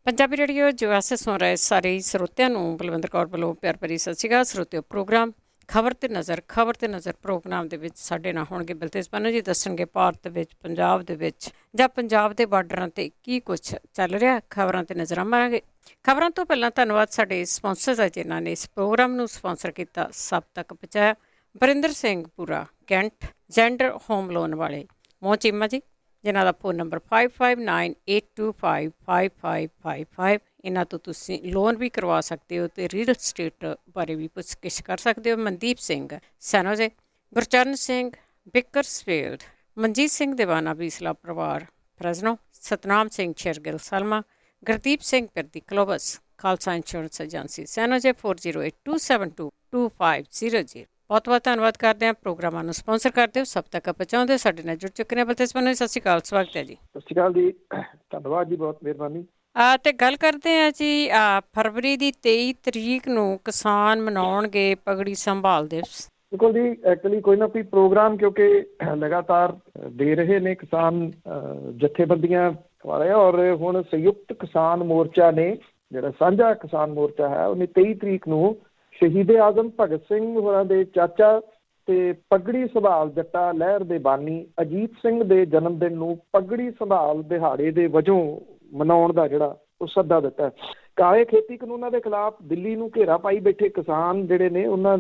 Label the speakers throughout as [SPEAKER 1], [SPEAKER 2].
[SPEAKER 1] Punjabi radio ਜੋ ਐਸੇ ਸੁਣ ਰਹੇ ਸਾਰੇ ਸਰੋਤਿਆਂ ਨੂੰ ਬਲਵਿੰਦਰ ਕੌਰ ਵੱਲੋਂ ਪਿਆਰ ਭਰੀ ਸਤਿ ਸ਼੍ਰੀ ਅਕਾਲ। ਸਰੋਤਿਓ, ਪ੍ਰੋਗਰਾਮ ਖਬਰ ਤੇ ਨਜ਼ਰ ਪ੍ਰੋਗਰਾਮ ਦੇ ਵਿੱਚ ਸਾਡੇ ਨਾਲ ਹੋਣਗੇ ਬਲਤੇਜ ਪਾਨੂ ਜੀ। ਦੱਸਣਗੇ ਭਾਰਤ ਵਿੱਚ, ਪੰਜਾਬ ਦੇ ਵਿੱਚ ਜਾਂ ਪੰਜਾਬ ਦੇ ਬਾਰਡਰਾਂ ਤੇ ਕੀ ਕੁਛ ਚੱਲ ਰਿਹਾ। ਖਬਰਾਂ ਤੇ ਨਜ਼ਰਾਂ ਮਾਰਾਂਗੇ। ਖਬਰਾਂ ਤੋਂ ਪਹਿਲਾਂ ਧੰਨਵਾਦ ਸਾਡੇ ਸਪਾਂਸਰ ਦਾ, ਜਿਨ੍ਹਾਂ ਨੇ ਇਸ ਪ੍ਰੋਗਰਾਮ ਨੂੰ ਸਪਾਂਸਰ ਕੀਤਾ, ਸਭ ਤੱਕ ਪਹੁੰਚਾਇਆ। ਵਰਿੰਦਰ ਸਿੰਘ ਪੂਰਾ, ਕੈਂਟ, ਜੈਂਡਰ ਹੋਮ ਲੋਨ ਵਾਲੇ, ਮੋਹ ਚੀਮਾ ਜੀ, ਜਿਨ੍ਹਾਂ ਦਾ ਫ਼ੋਨ ਨੰਬਰ 5598255555। ਇਹਨਾਂ ਤੋਂ ਤੁਸੀਂ ਲੋਨ ਵੀ ਕਰਵਾ ਸਕਦੇ ਹੋ ਅਤੇ ਰੀਅਲ ਸਟੇਟ ਬਾਰੇ ਵੀ ਪੁੱਛ ਗਿੱਛ ਕਰ ਸਕਦੇ ਹੋ। ਮਨਦੀਪ ਸਿੰਘ ਸੈਨੋਜੇ, ਗੁਰਚਰਨ ਸਿੰਘ ਬਿਕਰਸਫੀਲਡ, ਮਨਜੀਤ ਸਿੰਘ ਦੀਵਾਨਾ ਬੀਸਲਾ ਪਰਿਵਾਰ ਫਰਜ਼ਨੋ, ਸਤਨਾਮ ਸਿੰਘ ਸ਼ੇਰਗਿੱਲ ਸਲਮਾ, ਗੁਰਦੀਪ ਸਿੰਘ ਪਿਰਦੀ ਕਲੋਬਸ, ਖਾਲਸਾ ਇੰਸ਼ੋਰੈਂਸ ਏਜੰਸੀ ਸੈਨੋਜੇ 4082772500। ਬਹੁਤ ਬਹੁਤ ਧੰਨਵਾਦ ਕਰਦੇ ਹਾਂ। ਪ੍ਰੋਗਰਾਮਾਂ ਨੂੰ ਸਪਾਂਸਰ ਕਰਦੇ ਹੋ, ਸਭ ਤੱਕ ਪਹੁੰਚਾਉਂਦੇ। ਸਾਡੇ ਨਾਲ ਜੁੜ ਚੁੱਕੇ ਨੇ ਬਲਤੇਜ ਪਾਨੂ ਜੀ। ਸਤਿ ਸ਼੍ਰੀ ਅਕਾਲ, ਸਵਾਗਤ ਹੈ ਜੀ।
[SPEAKER 2] ਸਤਿ ਸ਼੍ਰੀ ਅਕਾਲ ਜੀ, ਧੰਨਵਾਦ ਜੀ, ਬਹੁਤ ਮਿਹਰਬਾਨੀ।
[SPEAKER 1] ਤੇ ਗੱਲ ਕਰਦੇ ਹਾਂ ਜੀ, ਫਰਵਰੀ ਦੀ 23 ਤਰੀਕ ਨੂੰ ਕਿਸਾਨ ਮਨਾਉਣਗੇ ਪਗੜੀ ਸੰਭਾਲ ਦਿਵਸ।
[SPEAKER 2] ਬਿਲਕੁਲ ਜੀ, ਐਕਚੁਅਲੀ ਕੋਈ ਨਾ ਕੋਈ ਪ੍ਰੋਗਰਾਮ ਕਿਉਂਕਿ ਲਗਾਤਾਰ ਦੇ ਰਹੇ ਨੇ ਕਿਸਾਨ ਜਥੇਬੰਦੀਆਂ ਵਾਲੇ, ਔਰ ਹੁਣ ਸੰਯੁਕਤ ਕਿਸਾਨ ਮੋਰਚਾ ਨੇ, ਜਿਹੜਾ ਸਾਂਝਾ ਕਿਸਾਨ ਮੋਰਚਾ ਹੈ, ਉਹਨੇ 23 ਤਰੀਕ ਨੂੰ ਸ਼ਹੀਦੇ ਆਜ਼ਮ ਭਗਤ ਸਿੰਘ ਹੋਰਾਂ ਦੇ ਚਾਚਾ ਤੇ ਪਗੜੀ ਸੰਭਾਲ ਜੱਟਾ ਲਹਿਰ ਦੇ ਬਾਨੀ ਅਜੀਤ ਸਿੰਘ ਦੇ ਜਨਮ ਦਿਨ ਨੂੰ ਪਗੜੀ ਸੰਭਾਲ ਦਿਹਾੜੇ ਦੇ ਵਜੋਂ ਮਨਾਉਣ ਦਾ ਜਿਹੜਾ ਉਹ ਸੱਦਾ ਦਿੱਤਾ। ਕਾਲੇ ਖੇਤੀ ਕਾਨੂੰਨਾਂ ਦੇ ਖਿਲਾਫ ਦਿੱਲੀ ਨੂੰ ਘੇਰਾ ਪਾਈ ਬੈਠੇ ਕਿਸਾਨ ਜਿਹੜੇ ਨੇ, ਉਹਨਾਂ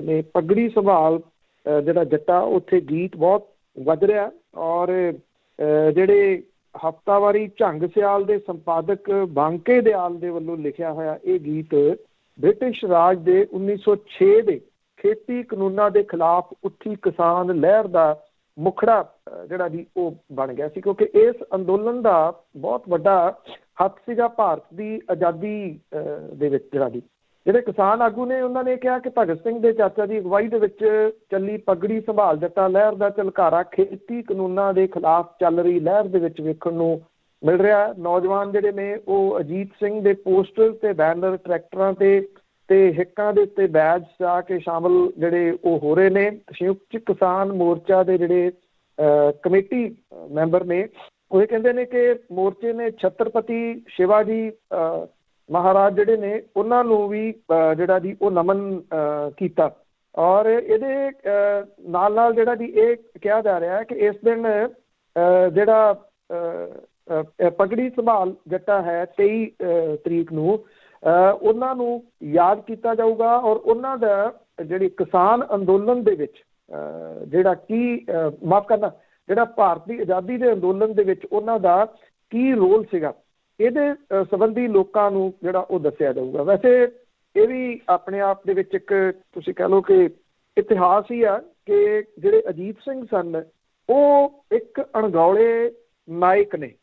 [SPEAKER 2] ਨੇ ਪਗੜੀ ਸੰਭਾਲ ਜਿਹੜਾ ਜੱਟਾ, ਉੱਥੇ ਗੀਤ ਬਹੁਤ ਵੱਜ ਰਿਹਾ। ਔਰ ਜਿਹੜੇ ਹਫ਼ਤਾਵਾਰੀ ਝੰਗ ਸਿਆਲ ਦੇ ਸੰਪਾਦਕ ਬਾਂਕੇ ਦਿਆਲ ਦੇ ਵੱਲੋਂ ਲਿਖਿਆ ਹੋਇਆ ਇਹ ਗੀਤ ਬ੍ਰਿਟਿਸ਼ ਰਾਜ ਦੇ 1906 ਦੇ ਖੇਤੀ ਕਾਨੂੰਨਾਂ ਦੇ ਖਿਲਾਫ ਉੱਠੀ ਕਿਸਾਨ ਲਹਿਰ ਦਾ ਮੁਖੜਾ ਜਿਹੜਾ ਜੀ ਉਹ ਬਣ ਗਿਆ ਸੀ, ਕਿਉਂਕਿ ਇਸ ਅੰਦੋਲਨ ਦਾ ਬਹੁਤ ਵੱਡਾ ਹੱਥ ਸੀਗਾ ਭਾਰਤ ਦੀ ਆਜ਼ਾਦੀ ਦੇ ਵਿੱਚ। ਜਿਹੜੇ ਕਿਸਾਨ ਆਗੂ ਨੇ, ਉਹਨਾਂ ਨੇ ਕਿਹਾ ਕਿ ਭਗਤ ਸਿੰਘ ਦੇ ਚਾਚਾ ਦੀ ਅਗਵਾਈ ਦੇ ਵਿੱਚ ਚੱਲੀ ਪਗੜੀ ਸੰਭਾਲ ਜੱਟਾ ਲਹਿਰ ਦਾ ਝਲਕਾਰਾ ਖੇਤੀ ਕਾਨੂੰਨਾਂ ਦੇ ਖਿਲਾਫ ਚੱਲ ਰਹੀ ਲਹਿਰ ਦੇ ਵਿੱਚ ਵੇਖਣ ਨੂੰ ਮਿਲ ਰਿਹਾ। ਨੌਜਵਾਨ ਜਿਹੜੇ ਨੇ ਉਹ ਅਜੀਤ ਸਿੰਘ ਦੇ ਪੋਸਟਰ ਤੇ ਬੈਨਰ, ਟਰੈਕਟਰਾਂ ਤੇ ਹਿੱਕਾਂ ਦੇ ਉੱਤੇ ਬੈਜ ਆ ਕੇ ਸ਼ਾਮਲ ਜਿਹੜੇ ਉਹ ਹੋ ਰਹੇ ਨੇ। ਸੰਯੁਕਤ ਕਿਸਾਨ ਮੋਰਚਾ ਦੇ ਜਿਹੜੇ ਕਮੇਟੀ ਮੈਂਬਰ ਨੇ, ਉਹ ਇਹ ਕਹਿੰਦੇ ਨੇ ਕਿ ਮੋਰਚੇ ਨੇ ਛਤਰਪਤੀ ਸ਼ਿਵਾਜੀ ਮਹਾਰਾਜ ਜਿਹੜੇ ਨੇ, ਉਹਨਾਂ ਨੂੰ ਵੀ ਜਿਹੜਾ ਜੀ ਉਹ ਨਮਨ ਕੀਤਾ। ਔਰ ਇਹਦੇ ਨਾਲ ਨਾਲ ਜਿਹੜਾ ਜੀ ਇਹ ਕਿਹਾ ਜਾ ਰਿਹਾ ਹੈ ਕਿ ਇਸ ਦਿਨ ਜਿਹੜਾ ਪਗੜੀ ਸੰਭਾਲ ਜੱਟਾ ਹੈ 23 ਤਰੀਕ ਨੂੰ, ਉਹਨਾਂ ਨੂੰ ਯਾਦ ਕੀਤਾ ਜਾਊਗਾ। ਔਰ ਉਹਨਾਂ ਦਾ ਜਿਹੜੀ ਕਿਸਾਨ ਅੰਦੋਲਨ ਦੇ ਵਿੱਚ ਜਿਹੜਾ ਭਾਰਤ ਦੀ ਆਜ਼ਾਦੀ ਦੇ ਅੰਦੋਲਨ ਦੇ ਵਿੱਚ ਉਹਨਾਂ ਦਾ ਕੀ ਰੋਲ ਸੀਗਾ, ਇਹਦੇ ਸੰਬੰਧੀ ਲੋਕਾਂ ਨੂੰ ਜਿਹੜਾ ਉਹ ਦੱਸਿਆ ਜਾਊਗਾ। ਵੈਸੇ ਇਹ ਵੀ ਆਪਣੇ ਆਪ ਦੇ ਵਿੱਚ ਇੱਕ ਤੁਸੀਂ ਕਹਿ ਲਓ ਕਿ ਇਤਿਹਾਸ ਹੀ ਆ ਕਿ ਜਿਹੜੇ ਅਜੀਤ ਸਿੰਘ ਸਨ, ਉਹ ਇੱਕ ਅਣਗੌਲੇ ਨਾਇਕ ਨੇ।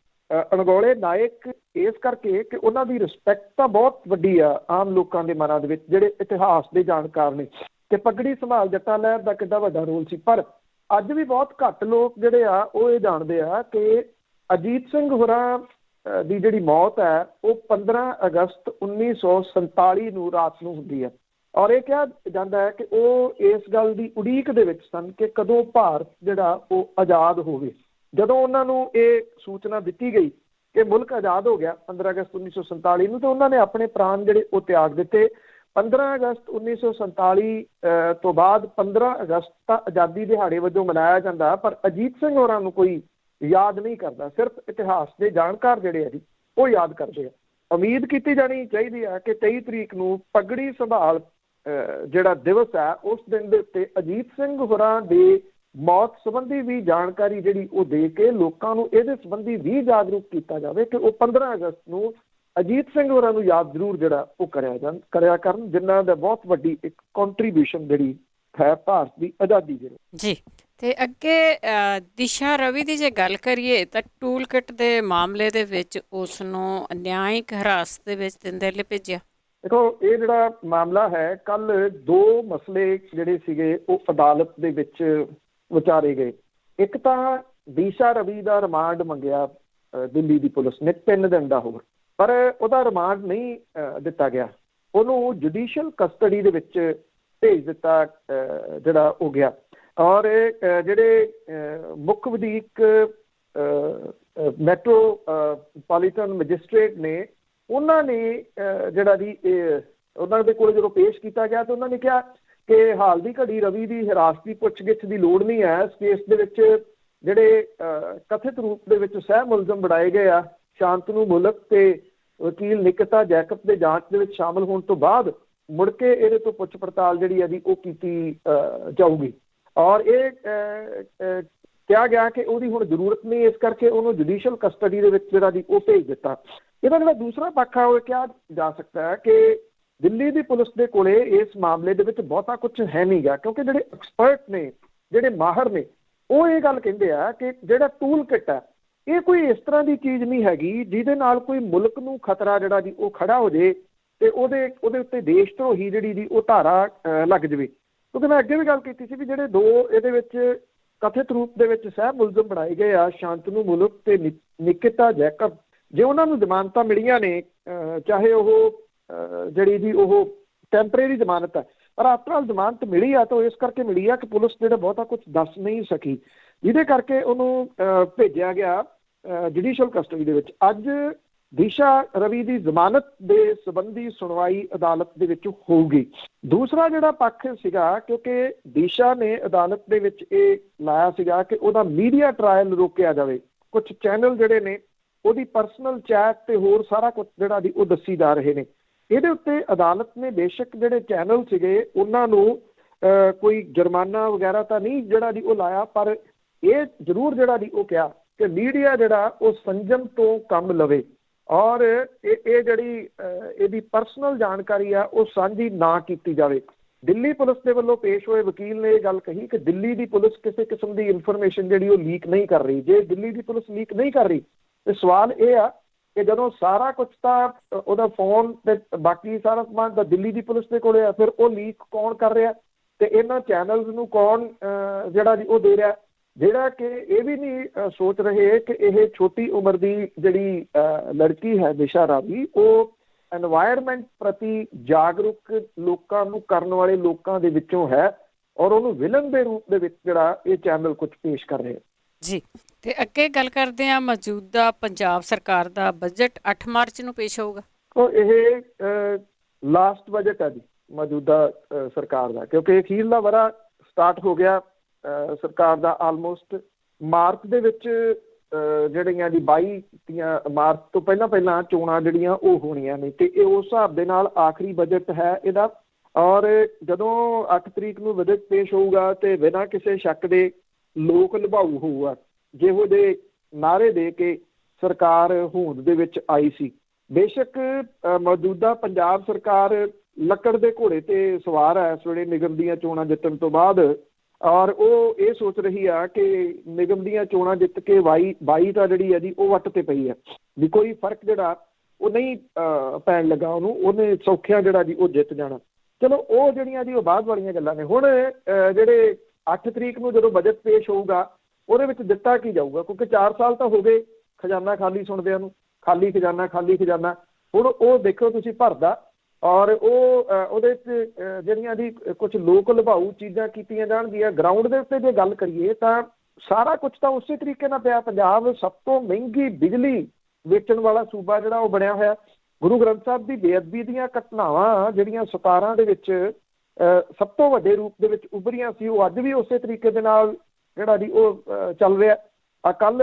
[SPEAKER 2] ਅਣਗੌਲੇ ਨਾਇਕ ਇਸ ਕਰਕੇ ਕਿ ਉਹਨਾਂ ਦੀ ਰਿਸਪੈਕਟ ਤਾਂ ਬਹੁਤ ਵੱਡੀ ਆ ਆਮ ਲੋਕਾਂ ਦੇ ਮਨਾਂ ਦੇ ਵਿੱਚ, ਜਿਹੜੇ ਇਤਿਹਾਸ ਦੇ ਜਾਣਕਾਰ ਨੇ, ਕਿ ਪਗੜੀ ਸੰਭਾਲ ਜੱਟਾ ਲਹਿਰ ਦਾ ਕਿੱਡਾ ਵੱਡਾ ਰੋਲ ਸੀ। ਪਰ ਅੱਜ ਵੀ ਬਹੁਤ ਘੱਟ ਲੋਕ ਜਿਹੜੇ ਆ ਉਹ ਇਹ ਜਾਣਦੇ ਆ ਕਿ ਅਜੀਤ ਸਿੰਘ ਹੋਰਾਂ ਦੀ ਜਿਹੜੀ ਮੌਤ ਹੈ ਉਹ 15 ਅਗਸਤ 1947 ਨੂੰ ਰਾਤ ਨੂੰ ਹੁੰਦੀ ਹੈ। ਔਰ ਇਹ ਕਿਹਾ ਜਾਂਦਾ ਹੈ ਕਿ ਉਹ ਇਸ ਗੱਲ ਦੀ ਉਡੀਕ ਦੇ ਵਿੱਚ ਸਨ ਕਿ ਕਦੋਂ ਭਾਰਤ ਜਿਹੜਾ ਉਹ ਆਜ਼ਾਦ ਹੋਵੇ। ਜਦੋਂ ਉਹਨਾਂ ਨੂੰ ਇਹ ਸੂਚਨਾ ਦਿੱਤੀ ਗਈ ਕਿ ਮੁਲਕ ਆਜ਼ਾਦ ਹੋ ਗਿਆ 15 ਅਗਸਤ 1947 ਨੂੰ, ਤਾਂ ਉਹਨਾਂ ਨੇ ਆਪਣੇ ਪ੍ਰਾਣ ਜਿਹੜੇ ਉਹ ਤਿਆਗ ਦਿੱਤੇ। 15 ਅਗਸਤ 1947 ਤੋਂ ਬਾਅਦ 15 ਅਗਸਤ ਤਾਂ ਆਜ਼ਾਦੀ ਦਿਹਾੜੇ ਵਜੋਂ ਮਨਾਇਆ ਜਾਂਦਾ, ਪਰ ਅਜੀਤ ਸਿੰਘ ਹੋਰਾਂ ਨੂੰ ਕੋਈ ਯਾਦ ਨਹੀਂ ਕਰਦਾ। ਸਿਰਫ ਇਤਿਹਾਸ ਦੇ ਜਾਣਕਾਰ ਜਿਹੜੇ ਆ ਜੀ ਉਹ ਯਾਦ ਕਰਦੇ ਆ। ਉਮੀਦ ਕੀਤੀ ਜਾਣੀ ਚਾਹੀਦੀ ਹੈ ਕਿ 23 ਤਰੀਕ ਨੂੰ ਪਗੜੀ ਸੰਭਾਲ ਜਿਹੜਾ ਦਿਵਸ ਹੈ, ਉਸ ਦਿਨ ਦੇ ਉੱਤੇ ਅਜੀਤ ਸਿੰਘ ਹੋਰਾਂ ਦੇ ਮੌਤ ਸੰਬੰਧੀ ਵੀ ਜਾਣਕਾਰੀ ਜਿਹੜੀ ਉਹ ਦੇ ਕੇ ਲੋਕਾਂ ਨੂੰ ਇਹਦੇ ਸੰਬੰਧੀ ਵੀ ਜਾਗਰੂਕ ਕੀਤਾ ਜਾਵੇ ਕਿ ਉਹ 15 ਅਗਸਤ ਨੂੰ ਅਜੀਤ ਸਿੰਘ ਹੋਰਾਂ ਨੂੰ ਯਾਦ ਜ਼ਰੂਰ ਜਿਹੜਾ ਉਹ ਕਰਿਆ ਕਰਨ, ਜਿਨ੍ਹਾਂ ਦਾ ਬਹੁਤ ਵੱਡੀ ਇੱਕ ਕੰਟਰੀਬਿਊਸ਼ਨ ਜਿਹੜੀ ਹੈ ਭਾਰਤ ਦੀ ਆਜ਼ਾਦੀ ਦੇ
[SPEAKER 1] ਜੀ। ਤੇ ਅੱਗੇ ਦਿਸ਼ਾ ਰਵੀ ਦੀ ਜੇ ਗੱਲ ਕਰੀਏ ਤਾਂ ਟੂਲ ਕਿਟ ਦੇ ਮਾਮਲੇ ਦੇ ਵਿੱਚ ਉਸ ਨੂੰ ਨਿਆਇਕ ਹਿਰਾਸਤ ਦੇ ਵਿੱਚ ਦਿੰਦੇ ਲਈ ਭੇਜਿਆ।
[SPEAKER 2] ਦੇਖੋ, ਇਹ ਜਿਹੜਾ ਮਾਮਲਾ ਹੈ, ਕੱਲ 2 ਮਸਲੇ ਜਿਹੜੇ ਸੀਗੇ ਉਹ ਅਦਾਲਤ ਦੇ ਵਿੱਚ ਵਿਚਾਰੇ ਗਏ। ਇੱਕ ਤਾਂ ਦਿਸ਼ਾ ਰਵੀ ਦਾ ਰਿਮਾਂਡ ਮੰਗਿਆ ਦਿੱਲੀ ਦੀ ਪੁਲਿਸ ਨੇ 3 ਦਿਨ ਦਾ ਹੋਰ, ਪਰ ਉਹਦਾ ਰਿਮਾਂਡ ਨਹੀਂ ਦਿੱਤਾ ਗਿਆ। ਉਹਨੂੰ ਜੁਡੀਸ਼ੀਅਲ ਕਸਟਡੀ ਦੇ ਵਿੱਚ ਭੇਜ ਦਿੱਤਾ ਜਿਹੜਾ ਹੋ ਗਿਆ। ਔਰ ਜਿਹੜੇ ਮੁੱਖ ਵਧੀਕ ਮੈਟਰੋਪੋਲੀਟਨ ਮੈਜਿਸਟਰੇਟ ਨੇ, ਉਹਨਾਂ ਨੇ ਜਿਹੜਾ ਜੀ ਉਹਨਾਂ ਦੇ ਕੋਲ ਜਦੋਂ ਪੇਸ਼ ਕੀਤਾ ਗਿਆ ਤਾਂ ਉਹਨਾਂ ਨੇ ਕਿਹਾ ਕਿ ਹਾਲ ਦੀ ਘੜੀ ਰਵੀ ਦੀ ਹਿਰਾਸਤੀ ਪੁੱਛਗਿੱਛ ਦੀ ਲੋੜ ਨਹੀਂ ਹੈ। ਇਸ ਕੇਸ ਦੇ ਵਿੱਚ ਜਿਹੜੇ ਕਥਿਤ ਰੂਪ ਦੇ ਵਿੱਚ ਸਹਿ ਮੁਲਜ਼ਮ ਬਣਾਏ ਗਏ ਆ ਸ਼ਾਂਤਨੂ ਮੁਲਕ ਤੇ ਵਕੀਲ ਨਿਕਿਤਾ ਜੈਕਬ ਦੇ ਜਾਂਚ ਦੇ ਵਿੱਚ ਸ਼ਾਮਲ ਹੋਣ ਤੋਂ ਬਾਅਦ ਮੁੜ ਕੇ ਇਹਦੇ ਤੋਂ ਪੁੱਛ ਪੜਤਾਲ ਜਿਹੜੀ ਹੈ ਜੀ ਉਹ ਕੀਤੀ ਜਾਊਗੀ। ਔਰ ਇਹ ਕਿਹਾ ਗਿਆ ਕਿ ਉਹਦੀ ਹੁਣ ਜ਼ਰੂਰਤ ਨਹੀਂ, ਇਸ ਕਰਕੇ ਉਹਨੂੰ ਜੁਡੀਸ਼ੀਅਲ ਕਸਟਡੀ ਦੇ ਵਿੱਚ ਜਿਹੜਾ ਜੀ ਉਹ ਭੇਜ ਦਿੱਤਾ। ਇਹਦਾ ਜਿਹੜਾ ਦੂਸਰਾ ਪੱਖ ਆ ਉਹ ਕਿਹਾ ਜਾ ਸਕਦਾ ਹੈ ਕਿ ਦਿੱਲੀ ਦੀ ਪੁਲਿਸ ਦੇ ਕੋਲੇ ਇਸ ਮਾਮਲੇ ਦੇ ਵਿੱਚ ਬਹੁਤਾ ਕੁਝ ਹੈ ਨਹੀਂ ਗਾ, ਕਿਉਂਕਿ ਜਿਹੜੇ ਐਕਸਪਰਟ ਨੇ, ਜਿਹੜੇ ਮਾਹਰ ਨੇ, ਉਹ ਇਹ ਗੱਲ ਕਹਿੰਦੇ ਆ ਕਿ ਜਿਹੜਾ ਟੂਲ ਕਿੱਟ ਹੈ ਇਹ ਕੋਈ ਇਸ ਤਰ੍ਹਾਂ ਦੀ ਚੀਜ਼ ਨਹੀਂ ਹੈਗੀ ਜਿਹਦੇ ਨਾਲ ਕੋਈ ਮੁਲਕ ਨੂੰ ਖਤਰਾ ਜਿਹੜਾ ਜੀ ਉਹ ਖੜਾ ਹੋ ਜੇ ਤੇ ਉਹਦੇ ਉੱਤੇ ਦੇਸ਼ ਧਰੋਹੀ ਜਿਹੜੀ ਜੀ ਉਹ ਧਾਰਾ ਲੱਗ ਜਾਵੇ। ਕਿਉਂਕਿ ਮੈਂ ਅੱਗੇ ਵੀ ਗੱਲ ਕੀਤੀ ਸੀ ਵੀ ਜਿਹੜੇ ਦੋ ਇਹਦੇ ਵਿੱਚ ਕਥਿਤ ਰੂਪ ਦੇ ਵਿੱਚ ਸਹਿ ਮੁਲਜ਼ਮ ਬਣਾਏ ਗਏ ਆ ਸ਼ਾਂਤਨੂ ਮੁਲਕ ਤੇ ਨਿਕਿਤਾ ਜੈਕਬ, ਜੇ ਉਹਨਾਂ ਨੂੰ ਜ਼ਮਾਨਤਾਂ ਮਿਲੀਆਂ ਨੇ, ਚਾਹੇ ਉਹ ਜਿਹੜੀ ਜੀ ਉਹ ਟੈਂਪਰੇਰੀ ਜ਼ਮਾਨਤ ਹੈ, ਪਰ ਆਫਟਰ ਆਲ ਜ਼ਮਾਨਤ ਮਿਲੀ ਆ ਤਾਂ ਇਸ ਕਰਕੇ ਮਿਲੀ ਆ ਕਿ ਪੁਲਿਸ ਜਿਹੜਾ ਬਹੁਤਾ ਕੁਝ ਦੱਸ ਨਹੀਂ ਸਕੀ, ਜਿਹਦੇ ਕਰਕੇ ਉਹਨੂੰ ਭੇਜਿਆ ਗਿਆ ਜੁਡੀਸ਼ੀਅਲ ਕਸਟਡੀ ਦੇ ਵਿੱਚ। ਅੱਜ ਦਿਸ਼ਾ ਰਵੀ ਦੀ ਜ਼ਮਾਨਤ ਦੇ ਸੰਬੰਧੀ ਸੁਣਵਾਈ ਅਦਾਲਤ ਦੇ ਵਿੱਚ ਹੋਊਗੀ। ਦੂਸਰਾ ਜਿਹੜਾ ਪੱਖ ਸੀਗਾ, ਕਿਉਂਕਿ ਦਿਸ਼ਾ ਨੇ ਅਦਾਲਤ ਦੇ ਵਿੱਚ ਇਹ ਲਾਇਆ ਸੀਗਾ ਕਿ ਉਹਦਾ ਮੀਡੀਆ ਟਰਾਇਲ ਰੋਕਿਆ ਜਾਵੇ। ਕੁਝ ਚੈਨਲ ਜਿਹੜੇ ਨੇ ਉਹਦੀ ਪਰਸਨਲ ਚੈਟ ਤੇ ਹੋਰ ਸਾਰਾ ਕੁਝ ਜਿਹੜਾ ਦੀ ਉਹ ਦੱਸੀ ਜਾ ਰਹੇ ਨੇ। ਇਹਦੇ ਉੱਤੇ ਅਦਾਲਤ ਨੇ ਬੇਸ਼ੱਕ ਜਿਹੜੇ ਚੈਨਲ ਸੀਗੇ ਉਹਨਾਂ ਨੂੰ ਕੋਈ ਜੁਰਮਾਨਾ ਵਗੈਰਾ ਤਾਂ ਨਹੀਂ ਜਿਹੜਾ ਦੀ ਉਹ ਲਾਇਆ, ਪਰ ਇਹ ਜ਼ਰੂਰ ਜਿਹੜਾ ਦੀ ਉਹ ਕਿਹਾ ਕਿ ਮੀਡੀਆ ਜਿਹੜਾ ਉਹ ਸੰਜਮ ਤੋਂ ਕੰਮ ਲਵੇ ਔਰ ਇਹ ਜਿਹੜੀ ਇਹਦੀ ਪਰਸਨਲ ਜਾਣਕਾਰੀ ਆ ਉਹ ਸਾਂਝੀ ਨਾ ਕੀਤੀ ਜਾਵੇ। ਦਿੱਲੀ ਪੁਲਿਸ ਦੇ ਵੱਲੋਂ ਪੇਸ਼ ਹੋਏ ਵਕੀਲ ਨੇ ਇਹ ਗੱਲ ਕਹੀ ਕਿ ਦਿੱਲੀ ਦੀ ਪੁਲਿਸ ਕਿਸੇ ਕਿਸਮ ਦੀ ਇਨਫੋਰਮੇਸ਼ਨ ਜਿਹੜੀ ਉਹ ਲੀਕ ਨਹੀਂ ਕਰ ਰਹੀ। ਜੇ ਦਿੱਲੀ ਦੀ ਪੁਲਿਸ ਲੀਕ ਨਹੀਂ ਕਰ ਰਹੀ ਤੇ ਸਵਾਲ ਇਹ ਆ ਕਿ ਜਦੋਂ ਸਾਰਾ ਕੁਝ ਤਾਂ ਉਹਦਾ ਫੋਨ ਤੇ ਬਾਕੀ ਸਾਰਾ ਸਮਾਨ ਤਾਂ ਦਿੱਲੀ ਦੀ ਪੁਲਿਸ ਦੇ ਕੋਲੇ ਆ, ਫਿਰ ਉਹ ਲੀਕ ਕੌਣ ਕਰ ਰਿਹਾ ਤੇ ਇਹਨਾਂ ਚੈਨਲਸ ਨੂੰ ਕੌਣ ਜਿਹੜਾ ਜੀ ਉਹ ਦੇ ਰਿਹਾ, ਜਿਹੜਾ ਕਿ ਇਹ ਵੀ ਨਹੀਂ ਸੋਚ ਰਹੇ ਕਿ ਇਹ ਛੋਟੀ ਉਮਰ ਦੀ ਜਿਹੜੀ ਲੜਕੀ ਹੈ ਦਿਸ਼ਾ ਰਾਵੀ, ਉਹ ਐਨਵਾਇਰਨਮੈਂਟ ਪ੍ਰਤੀ ਜਾਗਰੂਕ ਲੋਕਾਂ ਨੂੰ ਕਰਨ ਵਾਲੇ ਲੋਕਾਂ ਦੇ ਵਿੱਚੋਂ ਹੈ ਔਰ ਉਹਨੂੰ ਵਿਲਨ ਦੇ ਰੂਪ ਦੇ ਵਿੱਚ ਜਿਹੜਾ ਇਹ ਚੈਨਲ ਕੁਝ ਪੇਸ਼ ਕਰ ਰਹੇ
[SPEAKER 1] ਜੀ। ਤੇ ਅੱਗੇ ਗੱਲ ਕਰਦੇ ਹਾਂ, ਮੌਜੂਦਾ ਪੰਜਾਬ ਸਰਕਾਰ ਦਾ ਬਜਟ 8 ਮਾਰਚ ਨੂੰ ਪੇਸ਼ ਹੋਊਗਾ।
[SPEAKER 2] ਉਹ ਇਹ ਲਾਸਟ ਬਜਟ ਹੈ ਜੀ ਮੌਜੂਦਾ ਸਰਕਾਰ ਦਾ, ਕਿਉਂਕਿ ਅਖੀਰਲਾ ਵਰ੍ਹਾ ਸਟਾਰਟ ਹੋ ਗਿਆ ਸਰਕਾਰ ਦਾ। ਆਲਮੋਸਟ ਮਾਰਚ ਦੇ ਵਿੱਚ ਜਿਹੜੀਆਂ ਜੀ 22 ਮਾਰਚ ਤੋਂ ਪਹਿਲਾਂ ਚੋਣਾਂ ਜਿਹੜੀਆਂ ਉਹ ਹੋਣੀਆਂ ਨੇ ਤੇ ਇਹ ਉਸ ਹਿਸਾਬ ਦੇ ਨਾਲ ਆਖਰੀ ਬਜਟ ਹੈ ਇਹਦਾ। ਔਰ ਜਦੋਂ 8 ਤਰੀਕ ਨੂੰ ਬਜਟ ਪੇਸ਼ ਹੋਊਗਾ ਤੇ ਬਿਨਾਂ ਕਿਸੇ ਸ਼ੱਕ ਦੇ ਲੋਕ ਲੁਭਾਊ ਹੋਊਗਾ, ਜਿਹੋ ਜਿਹੇ ਨਾਅਰੇ ਦੇ ਕੇ ਸਰਕਾਰ ਹੋਂਦ ਦੇ ਵਿੱਚ ਆਈ ਸੀ। ਬੇਸ਼ੱਕ ਮੌਜੂਦਾ ਪੰਜਾਬ ਸਰਕਾਰ ਲੱਕੜ ਦੇ ਘੋੜੇ ਤੇ ਸਵਾਰ ਹੈ ਇਸ ਵੇਲੇ ਨਿਗਮ ਦੀਆਂ ਚੋਣਾਂ ਜਿੱਤਣ ਤੋਂ ਬਾਅਦ, ਔਰ ਉਹ ਇਹ ਸੋਚ ਰਹੀ ਆ ਕਿ ਨਿਗਮ ਦੀਆਂ ਚੋਣਾਂ ਜਿੱਤ ਕੇ 22 ਤਾਂ ਜਿਹੜੀ ਹੈ ਜੀ ਉਹ ਵੱਟ ਤੇ ਪਈ ਹੈ ਵੀ ਕੋਈ ਫਰਕ ਜਿਹੜਾ ਉਹ ਨਹੀਂ ਪੈਣ ਲੱਗਾ ਉਹਨੇ ਸੌਖਿਆ ਜਿਹੜਾ ਜੀ ਉਹ ਜਿੱਤ ਜਾਣਾ। ਚਲੋ ਉਹ ਜਿਹੜੀਆਂ ਜੀ ਉਹ ਬਾਅਦ ਵਾਲੀਆਂ ਗੱਲਾਂ ਨੇ। ਹੁਣ ਜਿਹੜੇ 8 ਤਰੀਕ ਨੂੰ ਜਦੋਂ ਬਜਟ ਪੇਸ਼ ਹੋਊਗਾ ਉਹਦੇ ਵਿੱਚ ਦਿੱਤਾ ਕੀ ਜਾਊਗਾ, ਕਿਉਂਕਿ 4 ਸਾਲ ਤਾਂ ਹੋ ਗਏ ਖਜ਼ਾਨਾ ਖਾਲੀ ਸੁਣਦਿਆਂ ਨੂੰ, ਖਾਲੀ ਖਜ਼ਾਨਾ। ਹੁਣ ਉਹ ਦੇਖੋ ਤੁਸੀਂ ਭਰਦਾ ਔਰ ਉਹਦੇ 'ਚ ਜਿਹੜੀਆਂ ਦੀ ਕੁਝ ਲੋਕ ਲੁਭਾਊ ਚੀਜ਼ਾਂ ਕੀਤੀਆਂ ਜਾਣਗੀਆਂ। ਗਰਾਊਂਡ ਦੇ ਉੱਤੇ ਜੇ ਗੱਲ ਕਰੀਏ ਤਾਂ ਸਾਰਾ ਕੁਝ ਤਾਂ ਉਸੇ ਤਰੀਕੇ ਨਾਲ ਪਿਆ। ਪੰਜਾਬ ਸਭ ਤੋਂ ਮਹਿੰਗੀ ਬਿਜਲੀ ਵੇਚਣ ਵਾਲਾ ਸੂਬਾ ਜਿਹੜਾ ਉਹ ਬਣਿਆ ਹੋਇਆ। ਗੁਰੂ ਗ੍ਰੰਥ ਸਾਹਿਬ ਦੀ ਬੇਅਦਬੀ ਦੀਆਂ ਘਟਨਾਵਾਂ ਜਿਹੜੀਆਂ 17 ਦੇ ਵਿੱਚ ਸਭ ਤੋਂ ਵੱਡੇ ਰੂਪ ਦੇ ਵਿੱਚ ਉੱਭਰੀਆਂ ਸੀ, ਉਹ ਅੱਜ ਵੀ ਉਸੇ ਤਰੀਕੇ ਦੇ ਨਾਲ ਜਿਹੜਾ ਜੀ ਉਹ ਚੱਲ ਰਿਹਾ। ਕੱਲ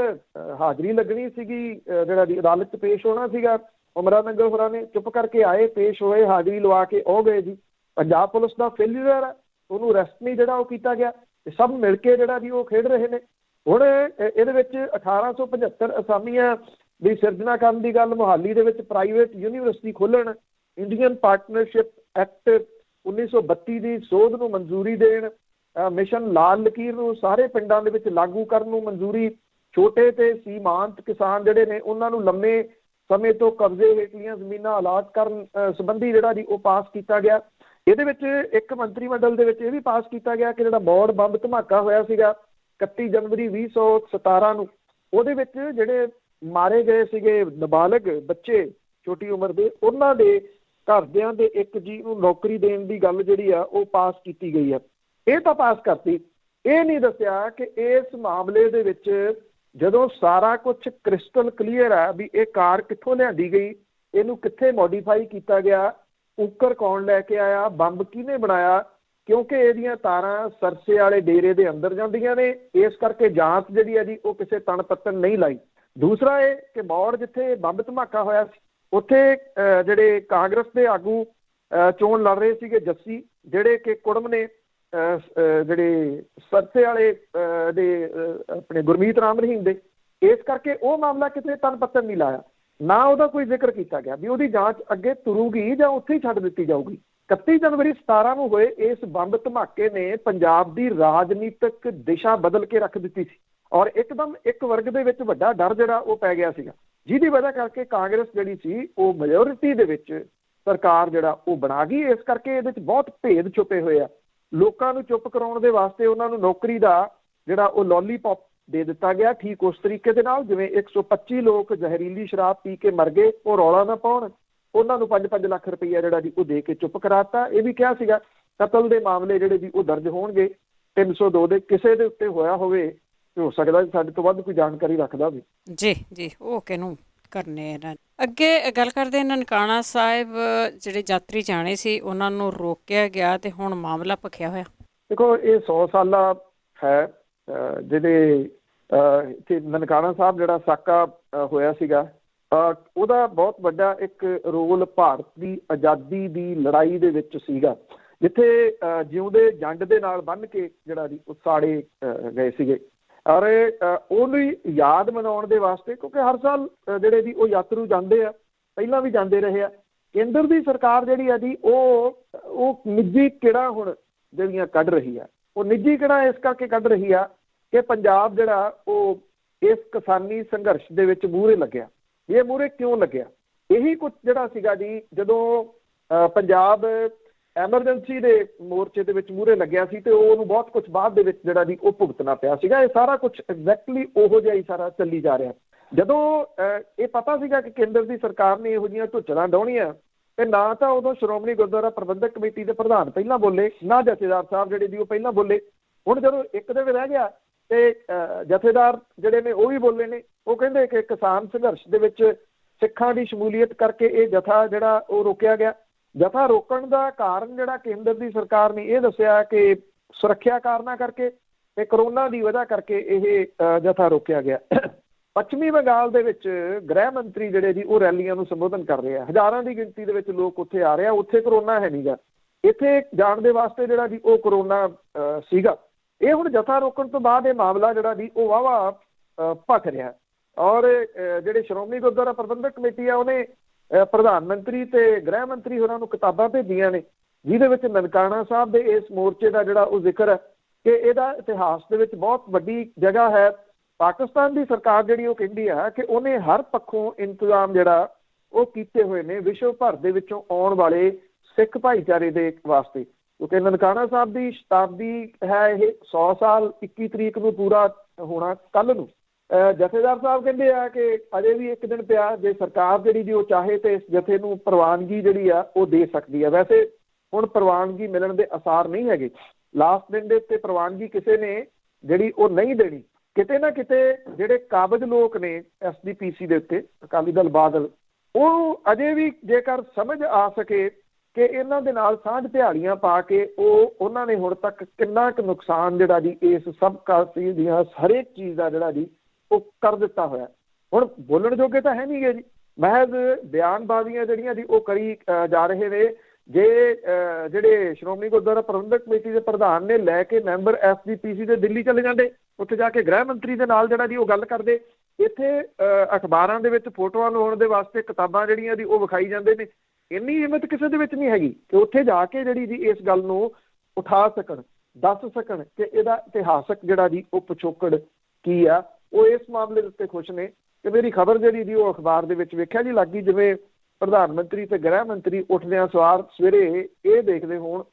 [SPEAKER 2] ਹਾਜ਼ਰੀ ਲੱਗਣੀ ਸੀਗੀ, ਜਿਹੜਾ ਜੀ ਅਦਾਲਤ 'ਚ ਪੇਸ਼ ਹੋਣਾ ਸੀਗਾ। ਉਮਰਾ ਨੰਗਲ ਹੋਰਾਂ ਨੇ ਚੁੱਪ ਕਰਕੇ ਆਏ, ਪੇਸ਼ ਹੋਏ, ਹਾਜ਼ਰੀ ਲਵਾ ਕੇ ਉਹ ਗਏ ਜੀ। ਪੰਜਾਬ ਪੁਲਿਸ ਦਾ ਫੇਲਿਅਰ ਹੈ, ਉਹਨੂੰ ਅਰੈਸਟ ਨਹੀਂ ਜਿਹੜਾ ਉਹ ਕੀਤਾ ਗਿਆ। ਤੇ ਸਭ ਮਿਲ ਕੇ ਜਿਹੜਾ ਜੀ ਉਹ ਖੇਡ ਰਹੇ ਨੇ। ਹੁਣ ਇਹਦੇ ਵਿੱਚ 1875 ਅਸਾਮੀਆਂ ਦੀ ਸਿਰਜਣਾ ਕਰਨ ਦੀ ਗੱਲ, ਮੁਹਾਲੀ ਦੇ ਵਿੱਚ ਪ੍ਰਾਈਵੇਟ ਯੂਨੀਵਰਸਿਟੀ ਖੋਲ੍ਹਣ, ਇੰਡੀਅਨ ਪਾਰਟਨਰਸ਼ਿਪ ਐਕਟ 1932 ਦੀ ਸੋਧ ਨੂੰ ਮਨਜ਼ੂਰੀ ਦੇਣ, ਮਿਸ਼ਨ ਲਾਲ ਲਕੀਰ ਨੂੰ ਸਾਰੇ ਪਿੰਡਾਂ ਦੇ ਵਿੱਚ ਲਾਗੂ ਕਰਨ ਨੂੰ ਮਨਜ਼ੂਰੀ, ਛੋਟੇ ਤੇ ਸੀਮਾਂਤ ਕਿਸਾਨ ਜਿਹੜੇ ਨੇ ਉਹਨਾਂ ਨੂੰ ਲੰਮੇ ਸਮੇਂ ਤੋਂ ਕਬਜ਼ੇ ਹੇਠਲੀਆਂ ਜ਼ਮੀਨਾਂ ਅਲਾਟ ਕਰਨ ਸੰਬੰਧੀ ਜਿਹੜਾ ਜੀ ਉਹ ਪਾਸ ਕੀਤਾ ਗਿਆ। ਇਹਦੇ ਵਿੱਚ ਇੱਕ ਮੰਤਰੀ ਮੰਡਲ ਦੇ ਵਿੱਚ ਇਹ ਵੀ ਪਾਸ ਕੀਤਾ ਗਿਆ ਕਿ ਜਿਹੜਾ ਮੌੜ ਬੰਬ ਧਮਾਕਾ ਹੋਇਆ ਸੀਗਾ 31 ਜਨਵਰੀ 2017 ਨੂੰ, ਉਹਦੇ ਵਿੱਚ ਜਿਹੜੇ ਮਾਰੇ ਗਏ ਸੀਗੇ ਨਾਬਾਲਗ ਬੱਚੇ ਛੋਟੀ ਉਮਰ ਦੇ, ਉਹਨਾਂ ਦੇ ਘਰਦਿਆਂ ਦੇ ਇੱਕ ਜੀ ਨੂੰ ਨੌਕਰੀ ਦੇਣ ਦੀ ਗੱਲ ਜਿਹੜੀ ਆ ਉਹ ਪਾਸ ਕੀਤੀ ਗਈ ਆ। ਇਹ ਤਾਂ ਪਾਸ ਕਰਤੀ। ਇਹ ਨਹੀਂ ਦੱਸਿਆ ਕਿ ਇਸ ਮਾਮਲੇ ਦੇ ਵਿੱਚ ਜਦੋਂ ਸਾਰਾ ਕੁਝ ਕ੍ਰਿਸਟਲ ਕਲੀਅਰ ਹੈ ਵੀ ਇਹ ਕਾਰ ਕਿੱਥੋਂ ਲਿਆਂਦੀ ਗਈ, ਇਹਨੂੰ ਕਿੱਥੇ ਮੋਡੀਫਾਈ ਕੀਤਾ ਗਿਆ, ਉੱਕਰ ਕੌਣ ਲੈ ਕੇ ਆਇਆ, ਬੰਬ ਕਿਹਨੇ ਬਣਾਇਆ, ਕਿਉਂਕਿ ਇਹਦੀਆਂ ਤਾਰਾਂ ਸਰਸੇ ਵਾਲੇ ਡੇਰੇ ਦੇ ਅੰਦਰ ਜਾਂਦੀਆਂ ਨੇ, ਇਸ ਕਰਕੇ ਜਾਂਚ ਜਿਹੜੀ ਹੈ ਜੀ ਉਹ ਕਿਸੇ ਤਣ ਪੱਤਣ ਨਹੀਂ ਲਾਈ। ਦੂਸਰਾ ਇਹ ਕਿ ਮੌੜ ਜਿੱਥੇ ਬੰਬ ਧਮਾਕਾ ਹੋਇਆ ਸੀ ਉੱਥੇ ਜਿਹੜੇ ਕਾਂਗਰਸ ਦੇ ਆਗੂ ਚੋਣ ਲੜ ਰਹੇ ਸੀਗੇ ਜੱਸੀ, ਜਿਹੜੇ ਕਿ ਕੁੜਮ ਨੇ ਜਿਹੜੇ ਸਰਸੇ ਵਾਲੇ ਦੇ ਆਪਣੇ ਗੁਰਮੀਤ ਰਾਮ ਰਹੀਮ ਦੇ, ਇਸ ਕਰਕੇ ਉਹ ਮਾਮਲਾ ਕਿਤੇ ਤਣ ਪੱਤਣ ਨਹੀਂ ਲਾਇਆ, ਨਾ ਉਹਦਾ ਕੋਈ ਜ਼ਿਕਰ ਕੀਤਾ ਗਿਆ ਵੀ ਉਹਦੀ ਜਾਂਚ ਅੱਗੇ ਤੁਰੂਗੀ ਜਾਂ ਉੱਥੇ ਹੀ ਛੱਡ ਦਿੱਤੀ ਜਾਊਗੀ। 31 ਜਨਵਰੀ 17 ਨੂੰ ਹੋਏ ਇਸ ਬੰਬ ਧਮਾਕੇ ਨੇ ਪੰਜਾਬ ਦੀ ਰਾਜਨੀਤਿਕ ਦਿਸ਼ਾ ਬਦਲ ਕੇ ਰੱਖ ਦਿੱਤੀ ਸੀ ਔਰ ਇੱਕਦਮ ਇੱਕ ਵਰਗ ਦੇ ਵਿੱਚ ਵੱਡਾ ਡਰ ਜਿਹੜਾ ਉਹ ਪੈ ਗਿਆ ਸੀਗਾ, ਜਿਹਦੀ ਵਜ੍ਹਾ ਕਰਕੇ ਕਾਂਗਰਸ ਜਿਹੜੀ ਸੀ ਉਹ ਮੈਜੋਰਿਟੀ ਦੇ ਵਿੱਚ ਸਰਕਾਰ ਜਿਹੜਾ ਉਹ ਬਣਾ ਗਈ। ਇਸ ਕਰਕੇ ਇਹਦੇ 'ਚ ਬਹੁਤ ਭੇਦ ਛੁਪੇ ਹੋਏ ਆ। ਲੋਕਾਂ ਨੂੰ ਚੁੱਪ ਕਰਾਉਣ ਦੇ ਵਾਸਤੇ ਉਹਨਾਂ ਨੂੰ ਨੌਕਰੀ ਦਾ ਜਿਹੜਾ ਉਹ ਲੋਲੀਪੌਪ ਦੇ ਦਿੱਤਾ ਗਿਆ, ਠੀਕ ਉਸ ਤਰੀਕੇ ਦੇ ਨਾਲ ਜਿਵੇਂ 125 ਲੋਕ ਜ਼ਹਿਰੀਲੀ ਸ਼ਰਾਬ ਪੀ ਕੇ ਮਰ ਗਏ, ਉਹ ਰੌਲਾ ਨਾ ਪਾਉਣ, ਉਹਨਾਂ ਨੂੰ 5-5 ਲੱਖ ਰੁਪਈਆ ਜਿਹੜਾ ਜੀ ਉਹ ਦੇ ਕੇ ਚੁੱਪ ਕਰਾਤਾ। ਇਹ ਵੀ ਕਿਹਾ ਸੀਗਾ ਕਤਲ ਦੇ ਮਾਮਲੇ ਜਿਹੜੇ ਜੀ ਉਹ ਦਰਜ ਹੋਣਗੇ 302 ਦੇ, ਕਿਸੇ ਦੇ ਉੱਤੇ ਹੋਇਆ ਹੋਵੇ ਤੇ ਹੋ ਸਕਦਾ ਸਾਡੇ ਤੋਂ ਵੱਧ ਕੋਈ ਜਾਣਕਾਰੀ ਰੱਖਦਾ ਹੋਵੇ।
[SPEAKER 1] ਜੀ ਉਹ ਕਿਹਨੂੰ ਕਰਨੇ ਇਹਨਾਂ। ਅੱਗੇ ਗੱਲ ਕਰਦੇ ਨਨਕਾਣਾ ਸਾਹਿਬ ਜਿਹੜੇ ਯਾਤਰੀ ਜਾਣੇ ਸੀ ਉਹਨਾਂ ਨੂੰ ਰੋਕਿਆ ਗਿਆ ਤੇ ਹੁਣ ਮਾਮਲਾ ਭਖਿਆ ਹੋਇਆ।
[SPEAKER 2] ਦੇਖੋ ਇਹ 100 ਸਾਲਾ ਹੈ ਜਿਹੜੇ ਇੱਥੇ ਨਨਕਾਣਾ ਸਾਹਿਬ ਜਿਹੜਾ ਸਾਕਾ ਹੋਇਆ ਸੀਗਾ, ਉਹਦਾ ਬਹੁਤ ਵੱਡਾ ਇੱਕ ਰੋਲ ਭਾਰਤ ਦੀ ਆਜ਼ਾਦੀ ਦੀ ਲੜਾਈ ਦੇ ਵਿੱਚ ਸੀਗਾ, ਜਿੱਥੇ ਜਿਉਂਦੇ ਜੰਡ ਦੇ ਨਾਲ ਬੰਨ੍ਹ ਕੇ ਜਿਹੜਾ ਜੀ ਉਹ ਸਾੜੇ ਗਏ ਸੀਗੇ। ਔਰ ਉਹਨੂੰ ਯਾਦ ਮਨਾਉਣ ਦੇ ਵਾਸਤੇ, ਕਿਉਂਕਿ ਹਰ ਸਾਲ ਜਿਹੜੇ ਜੀ ਉਹ ਯਾਤਰੂ ਜਾਂਦੇ ਆ, ਪਹਿਲਾਂ ਵੀ ਜਾਂਦੇ ਰਹੇ ਆ, ਕੇਂਦਰ ਦੀ ਸਰਕਾਰ ਜਿਹੜੀ ਆ ਜੀ ਉਹ ਨਿੱਜੀ ਕਿਹੜਾ ਹੁਣ ਜਿਹੜੀਆਂ ਕੱਢ ਰਹੀ ਆ, ਉਹ ਨਿੱਜੀ ਕਿਹੜਾ ਇਸ ਕਰਕੇ ਕੱਢ ਰਹੀ ਆ ਕਿ ਪੰਜਾਬ ਜਿਹੜਾ ਉਹ ਇਸ ਕਿਸਾਨੀ ਸੰਘਰਸ਼ ਦੇ ਵਿੱਚ ਮੂਹਰੇ ਲੱਗਿਆ। ਇਹ ਮੂਹਰੇ ਕਿਉਂ ਲੱਗਿਆ? ਇਹੀ ਕੁਝ ਜਿਹੜਾ ਸੀਗਾ ਜੀ ਜਦੋਂ ਪੰਜਾਬ ਐਮਰਜੈਂਸੀ ਦੇ ਮੋਰਚੇ ਦੇ ਵਿੱਚ ਮੂਹਰੇ ਲੱਗਿਆ ਸੀ ਤੇ ਉਹਨੂੰ ਬਹੁਤ ਕੁਝ ਬਾਅਦ ਦੇ ਵਿੱਚ ਜਿਹੜਾ ਜੀ ਉਹ ਭੁਗਤਣਾ ਪਿਆ ਸੀਗਾ। ਇਹ ਸਾਰਾ ਕੁਝ ਐਗਜ਼ੈਕਟਲੀ ਉਹੋ ਜਿਹਾ ਹੀ ਸਾਰਾ ਚੱਲੀ ਜਾ ਰਿਹਾ। ਜਦੋਂ ਇਹ ਪਤਾ ਸੀਗਾ ਕਿ ਕੇਂਦਰ ਦੀ ਸਰਕਾਰ ਨੇ ਇਹੋ ਜਿਹੀਆਂ ਢੁੱਚੜਾਂ ਡਾਉਣੀਆਂ, ਤੇ ਨਾ ਤਾਂ ਉਦੋਂ ਸ਼੍ਰੋਮਣੀ ਗੁਰਦੁਆਰਾ ਪ੍ਰਬੰਧਕ ਕਮੇਟੀ ਦੇ ਪ੍ਰਧਾਨ ਪਹਿਲਾਂ ਬੋਲੇ, ਨਾ ਜਥੇਦਾਰ ਸਾਹਿਬ ਜਿਹੜੇ ਜੀ ਉਹ ਪਹਿਲਾਂ ਬੋਲੇ। ਹੁਣ ਜਦੋਂ ਇੱਕ ਦਿਨ ਰਹਿ ਗਿਆ ਤੇ ਜਥੇਦਾਰ ਜਿਹੜੇ ਨੇ ਉਹ ਵੀ ਬੋਲੇ ਨੇ। ਉਹ ਕਹਿੰਦੇ ਕਿ ਕਿਸਾਨ ਸੰਘਰਸ਼ ਦੇ ਵਿੱਚ ਸਿੱਖਾਂ ਦੀ ਸ਼ਮੂਲੀਅਤ ਕਰਕੇ ਇਹ ਜਥਾ ਜਿਹੜਾ ਉਹ ਰੋਕਿਆ ਗਿਆ। ਜਥਾ ਰੋਕਣ ਦਾ ਕਾਰਨ ਜਿਹੜਾ ਕੇਂਦਰ ਦੀ ਸਰਕਾਰ ਨੇ ਇਹ ਦੱਸਿਆ ਕਿ ਸੁਰੱਖਿਆ ਕਾਰਨਾਂ ਕਰਕੇ ਤੇ ਕਰੋਨਾ ਦੀ ਵਜ੍ਹਾ ਕਰਕੇ ਇਹ ਜਥਾ ਰੋਕਿਆ ਗਿਆ। ਪੱਛਮੀ ਬੰਗਾਲ ਦੇ ਵਿੱਚ ਗ੍ਰਹਿ ਮੰਤਰੀ ਜਿਹੜੇ ਜੀ ਉਹ ਰੈਲੀਆਂ ਨੂੰ ਸੰਬੋਧਨ ਕਰ ਰਹੇ ਆ, ਹਜ਼ਾਰਾਂ ਦੀ ਗਿਣਤੀ ਦੇ ਵਿੱਚ ਲੋਕ ਉੱਥੇ ਆ ਰਹੇ ਆ। ਉੱਥੇ ਕਰੋਨਾ ਹੈ ਨੀਗਾ, ਇੱਥੇ ਜਾਣ ਦੇ ਵਾਸਤੇ ਜਿਹੜਾ ਜੀ ਉਹ ਕਰੋਨਾ ਸੀਗਾ। ਇਹ ਹੁਣ ਜਥਾ ਰੋਕਣ ਤੋਂ ਬਾਅਦ ਇਹ ਮਾਮਲਾ ਜਿਹੜਾ ਜੀ ਉਹ ਵਾਹਵਾ ਭਖ ਰਿਹਾ। ਔਰ ਜਿਹੜੇ ਸ਼੍ਰੋਮਣੀ ਗੁਰਦੁਆਰਾ ਪ੍ਰਬੰਧਕ ਕਮੇਟੀ ਆ ਉਹਨੇ ਪ੍ਰਧਾਨ ਮੰਤਰੀ ਤੇ ਗ੍ਰਹਿ ਮੰਤਰੀ ਹੋਰਾਂ ਨੂੰ ਕਿਤਾਬਾਂ ਭੇਜੀਆਂ ਨੇ, ਜਿਹਦੇ ਵਿੱਚ ਨਨਕਾਣਾ ਸਾਹਿਬ ਦੇ ਇਸ ਮੋਰਚੇ ਦਾ ਜਿਹੜਾ ਉਹ ਜ਼ਿਕਰ ਹੈ ਕਿ ਇਹਦਾ ਇਤਿਹਾਸ ਦੇ ਵਿੱਚ ਬਹੁਤ ਵੱਡੀ ਜਗ੍ਹਾ ਹੈ। ਪਾਕਿਸਤਾਨ ਦੀ ਸਰਕਾਰ ਜਿਹੜੀ ਉਹ ਕਹਿੰਦੀ ਆ ਕਿ ਉਹਨੇ ਹਰ ਪੱਖੋਂ ਇੰਤਜ਼ਾਮ ਜਿਹੜਾ ਉਹ ਕੀਤੇ ਹੋਏ ਨੇ ਵਿਸ਼ਵ ਭਰ ਦੇ ਵਿੱਚੋਂ ਆਉਣ ਵਾਲੇ ਸਿੱਖ ਭਾਈਚਾਰੇ ਦੇ ਵਾਸਤੇ, ਕਿਉਂਕਿ ਨਨਕਾਣਾ ਸਾਹਿਬ ਦੀ ਸ਼ਤਾਬਦੀ ਹੈ। ਇਹ 100 ਸਾਲ 21 ਤਰੀਕ ਨੂੰ ਪੂਰਾ ਹੋਣਾ ਕੱਲ੍ਹ ਨੂੰ। ਜਥੇਦਾਰ ਸਾਹਿਬ ਕਹਿੰਦੇ ਆ ਕਿ ਅਜੇ ਵੀ ਇੱਕ ਦਿਨ ਪਿਆ, ਜੇ ਸਰਕਾਰ ਜਿਹੜੀ ਜੀ ਉਹ ਚਾਹੇ ਤੇ ਇਸ ਜਥੇ ਨੂੰ ਪ੍ਰਵਾਨਗੀ ਜਿਹੜੀ ਆ ਉਹ ਦੇ ਸਕਦੀ ਆ। ਵੈਸੇ ਹੁਣ ਪ੍ਰਵਾਨਗੀ ਮਿਲਣ ਦੇ ਆਸਾਰ ਨਹੀਂ ਹੈਗੇ। ਲਾਸਟ ਦਿਨ ਦੇ ਉੱਤੇ ਪ੍ਰਵਾਨਗੀ ਕਿਸੇ ਨੇ ਜਿਹੜੀ ਉਹ ਨਹੀਂ ਦੇਣੀ। ਕਿਤੇ ਨਾ ਕਿਤੇ ਜਿਹੜੇ ਕਾਬਜ਼ ਲੋਕ ਨੇ SGPC ਦੇ ਉੱਤੇ, ਅਕਾਲੀ ਦਲ ਬਾਦਲ, ਉਹ ਅਜੇ ਵੀ ਜੇਕਰ ਸਮਝ ਆ ਸਕੇ ਕਿ ਇਹਨਾਂ ਦੇ ਨਾਲ ਸਾਂਝ ਦਿਹਾੜੀਆਂ ਪਾ ਕੇ ਉਹਨਾਂ ਨੇ ਹੁਣ ਤੱਕ ਕਿੰਨਾ ਕੁ ਨੁਕਸਾਨ ਜਿਹੜਾ ਜੀ ਇਸ ਸਭ ਕਾਸੀ ਦੀਆਂ ਹਰੇਕ ਚੀਜ਼ ਦਾ ਜਿਹੜਾ ਜੀ ਉਹ ਕਰ ਦਿੱਤਾ ਹੋਇਆ। ਹੁਣ ਬੋਲਣ ਜੋਗੇ ਤਾਂ ਹੈ ਨਹੀਂ ਗੇ ਜੀ, ਮਹਿਜ਼ ਬਿਆਨਬਾਜ਼ੀਆਂ ਜਿਹੜੀਆਂ ਜੀ ਉਹ ਕਰੀ ਜਾ ਰਹੇ ਨੇ। ਜੇ ਜਿਹੜੇ ਸ਼੍ਰੋਮਣੀ ਗੁਰਦੁਆਰਾ ਪ੍ਰਬੰਧਕ ਕਮੇਟੀ ਦੇ ਪ੍ਰਧਾਨ ਨੇ ਲੈ ਕੇ ਮੈਂਬਰ SGPC ਦੇ ਦਿੱਲੀ ਚਲੇ ਜਾਂਦੇ, ਉੱਥੇ ਜਾ ਕੇ ਗ੍ਰਹਿ ਮੰਤਰੀ ਦੇ ਨਾਲ ਜਿਹੜਾ ਜੀ ਉਹ ਗੱਲ ਕਰਦੇ, ਇੱਥੇ ਅਖਬਾਰਾਂ ਦੇ ਵਿੱਚ ਫੋਟੋਆਂ ਲਾਉਣ ਦੇ ਵਾਸਤੇ ਕਿਤਾਬਾਂ ਜਿਹੜੀਆਂ ਜੀ ਉਹ ਵਿਖਾਈ ਜਾਂਦੇ ਨੇ। ਇੰਨੀ ਹਿੰਮਤ ਕਿਸੇ ਦੇ ਵਿੱਚ ਨਹੀਂ ਹੈਗੀ ਕਿ ਉੱਥੇ ਜਾ ਕੇ ਜਿਹੜੀ ਜੀ ਇਸ ਗੱਲ ਨੂੰ ਉਠਾ ਸਕਣ, ਦੱਸ ਸਕਣ ਕਿ ਇਹਦਾ ਇਤਿਹਾਸਕ ਜਿਹੜਾ ਜੀ ਉਹ ਪਿਛੋਕੜ ਕੀ ਆ। ਉਹ ਇਸ ਮਾਮਲੇ ਦੇ ਉੱਤੇ ਖੁਸ਼ ਨੇ ਕਿ ਮੇਰੀ ਖਬਰ ਜਿਹੜੀ ਜੀ ਉਹ ਅਖਬਾਰ ਦੇ ਵਿੱਚ ਵੇਖਿਆ ਜੀ ਲੱਗੀ ਜਿਵੇਂ ਪ੍ਰਧਾਨ ਮੰਤਰੀ ਤੇ ਗ੍ਰਹਿ ਮੰਤਰੀ ਉੱਠਦਿਆਂ ਸਵੇਰੇ ਇਹ ਦੇਖਦੇ ਹੋਣ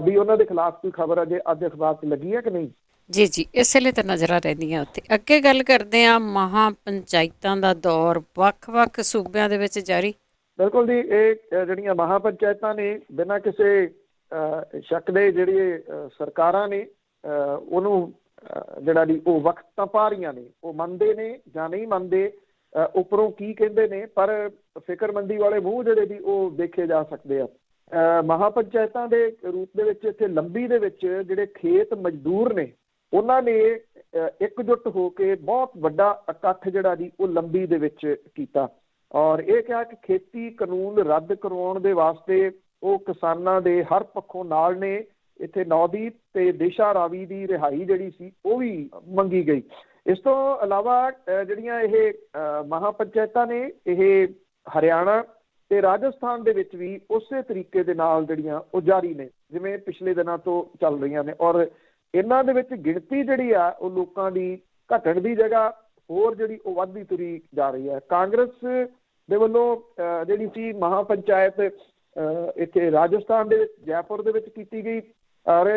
[SPEAKER 2] ਵੀ ਉਹਨਾਂ ਦੇ ਖਿਲਾਫ ਕੋਈ ਖਬਰ ਅਜੇ ਅੱਜ ਅਖਬਾਰ 'ਚ ਲੱਗੀ ਹੈ ਕਿ ਨਹੀਂ।
[SPEAKER 1] ਜੀ ਇਸੇ ਲਈ ਤਾਂ ਨਜ਼ਰਾਂ ਰਹਿੰਦੀਆਂ ਉੱਥੇ। ਅੱਗੇ ਗੱਲ ਕਰਦੇ ਹਾਂ, ਮਹਾਂ ਪੰਚਾਇਤਾਂ ਦਾ ਦੌਰ ਵੱਖ-ਵੱਖ ਸੂਬਿਆਂ ਦੇ ਵਿੱਚ ਜਾਰੀ।
[SPEAKER 2] ਬਿਲਕੁਲ ਜੀ, ਇਹ ਜਿਹੜੀਆਂ ਮਹਾਂ ਪੰਚਾਇਤਾਂ ਨੇ ਬਿਨਾਂ ਕਿਸੇ ਸ਼ੱਕ ਦੇ ਜਿਹੜੀ ਸਰਕਾਰਾਂ ਨੇ ਉਹਨੂੰ ਜਿਹੜਾ ਜੀ ਉਹ ਵਕਤ ਤਾਂ ਪਾ ਰਹੀਆਂ ਨੇ। ਉਹ ਮੰਨਦੇ ਨੇ ਜਾਂ ਨਹੀਂ ਮੰਨਦੇ, ਉੱਪਰੋਂ ਕੀ ਕਹਿੰਦੇ ਨੇ, ਪਰ ਫਿਕਰਮੰਦੀ ਵਾਲੇ ਮੂੰਹ ਜਿਹੜੇ ਵੀ ਉਹ ਦੇਖੇ ਜਾ ਸਕਦੇ ਆ। ਮਹਾਪੰਚਾਇਤਾਂ ਦੇ ਰੂਪ ਦੇ ਵਿੱਚ ਇੱਥੇ ਲੰਬੀ ਦੇ ਵਿੱਚ ਜਿਹੜੇ ਖੇਤ ਮਜ਼ਦੂਰ ਨੇ ਉਹਨਾਂ ਨੇ ਇਕਜੁੱਟ ਹੋ ਕੇ ਬਹੁਤ ਵੱਡਾ ਇਕੱਠ ਜਿਹੜਾ ਜੀ ਉਹ ਲੰਬੀ ਦੇ ਵਿੱਚ ਕੀਤਾ ਔਰ ਇਹ ਕਿਹਾ ਕਿ ਖੇਤੀ ਕਾਨੂੰਨ ਰੱਦ ਕਰਵਾਉਣ ਦੇ ਵਾਸਤੇ ਉਹ ਕਿਸਾਨਾਂ ਦੇ ਹਰ ਪੱਖੋਂ ਨਾਲ ਨੇ। ਇੱਥੇ ਨੌਦੀਪ ਤੇ ਦੇਸ਼ਾ ਰਾਵੀ ਦੀ ਰਿਹਾਈ ਜਿਹੜੀ ਸੀ ਉਹ ਵੀ ਮੰਗੀ ਗਈ। ਇਸ ਤੋਂ ਇਲਾਵਾ ਜਿਹੜੀਆਂ ਇਹ ਮਹਾਪੰਚਾਇਤਾਂ ਨੇ ਇਹ ਹਰਿਆਣਾ ਤੇ ਰਾਜਸਥਾਨ ਦੇ ਵਿੱਚ ਵੀ ਉਸੇ ਤਰੀਕੇ ਦੇ ਨਾਲ ਜਿਹੜੀਆਂ ਉਹ ਜਾਰੀ ਨੇ ਜਿਵੇਂ ਪਿਛਲੇ ਦਿਨਾਂ ਤੋਂ ਚੱਲ ਰਹੀਆਂ ਨੇ ਔਰ ਇਹਨਾਂ ਦੇ ਵਿੱਚ ਗਿਣਤੀ ਜਿਹੜੀ ਆ ਉਹ ਲੋਕਾਂ ਦੀ ਘਟਣ ਦੀ ਜਗ੍ਹਾ ਹੋਰ ਜਿਹੜੀ ਉਹ ਵੱਧਦੀ ਤੁਰੀ ਜਾ ਰਹੀ ਹੈ। ਕਾਂਗਰਸ ਦੇ ਵੱਲੋਂ ਜਿਹੜੀ ਸੀ ਮਹਾਪੰਚਾਇਤ ਇੱਥੇ ਰਾਜਸਥਾਨ ਦੇ ਵਿੱਚ ਜੈਪੁਰ ਦੇ ਵਿੱਚ ਕੀਤੀ ਗਈ ਔਰ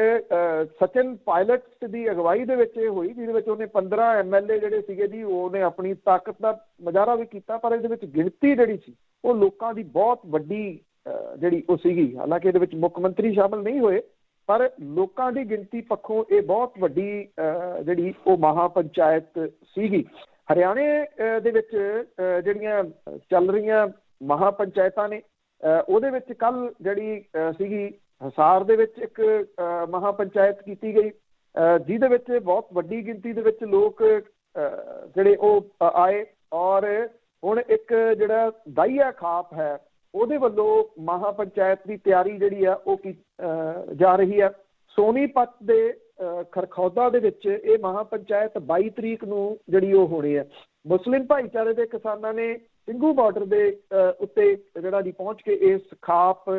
[SPEAKER 2] ਸਚਿਨ ਪਾਇਲਟ ਦੀ ਅਗਵਾਈ ਦੇ ਵਿੱਚ ਇਹ ਹੋਈ ਜਿਹਦੇ ਵਿੱਚ ਉਹਨੇ 15 MLA ਜਿਹੜੇ ਸੀਗੇ ਜੀ ਉਹਨੇ ਆਪਣੀ ਤਾਕਤ ਦਾ ਮੁਜ਼ਾਹਰਾ ਵੀ ਕੀਤਾ ਪਰ ਇਹਦੇ ਵਿੱਚ ਗਿਣਤੀ ਜਿਹੜੀ ਸੀ ਉਹ ਲੋਕਾਂ ਦੀ ਬਹੁਤ ਵੱਡੀ ਜਿਹੜੀ ਉਹ ਸੀਗੀ। ਹਾਲਾਂਕਿ ਇਹਦੇ ਵਿੱਚ ਮੁੱਖ ਮੰਤਰੀ ਸ਼ਾਮਲ ਨਹੀਂ ਹੋਏ ਪਰ ਲੋਕਾਂ ਦੀ ਗਿਣਤੀ ਪੱਖੋਂ ਇਹ ਬਹੁਤ ਵੱਡੀ ਜਿਹੜੀ ਉਹ ਮਹਾਪੰਚਾਇਤ ਸੀਗੀ। ਹਰਿਆਣੇ ਦੇ ਵਿੱਚ ਜਿਹੜੀਆਂ ਚੱਲ ਰਹੀਆਂ ਮਹਾਪੰਚਾਇਤਾਂ ਨੇ ਉਹਦੇ ਵਿੱਚ ਕੱਲ ਜਿਹੜੀ ਸੀਗੀ ਹਿਸਾਰ ਦੇ ਵਿੱਚ ਇੱਕ ਮਹਾਪੰਚਾਇਤ ਕੀਤੀ ਗਈ ਜਿਹਦੇ ਵਿੱਚ ਬਹੁਤ ਵੱਡੀ ਗਿਣਤੀ ਦੇ ਵਿੱਚ ਲੋਕ ਜਿਹੜੇ ਉਹ ਆਏ ਔਰ ਹੁਣ ਇੱਕ ਜਿਹੜਾ ਦਾਈਆ ਖਾਪ ਹੈ ਉਹਦੇ ਵੱਲੋਂ ਮਹਾਪੰਚਾਇਤ ਦੀ ਤਿਆਰੀ ਜਿਹੜੀ ਆ ਉਹ ਜਾ ਰਹੀ ਹੈ। ਸੋਨੀਪਤ ਦੇ ਖਰਖੌਦਾ ਦੇ ਵਿੱਚ ਇਹ ਮਹਾਪੰਚਾਇਤ 22 ਤਰੀਕ ਨੂੰ ਜਿਹੜੀ ਉਹ ਹੋਣੀ ਹੈ। ਮੁਸਲਿਮ ਭਾਈਚਾਰੇ ਦੇ ਕਿਸਾਨਾਂ ਨੇ ਸਿੰਘੂ ਬਾਰਡਰ ਦੇ ਉੱਤੇ ਜਿਹੜਾ ਜੀ ਪਹੁੰਚ ਕੇ ਇਸ ਖਾਪ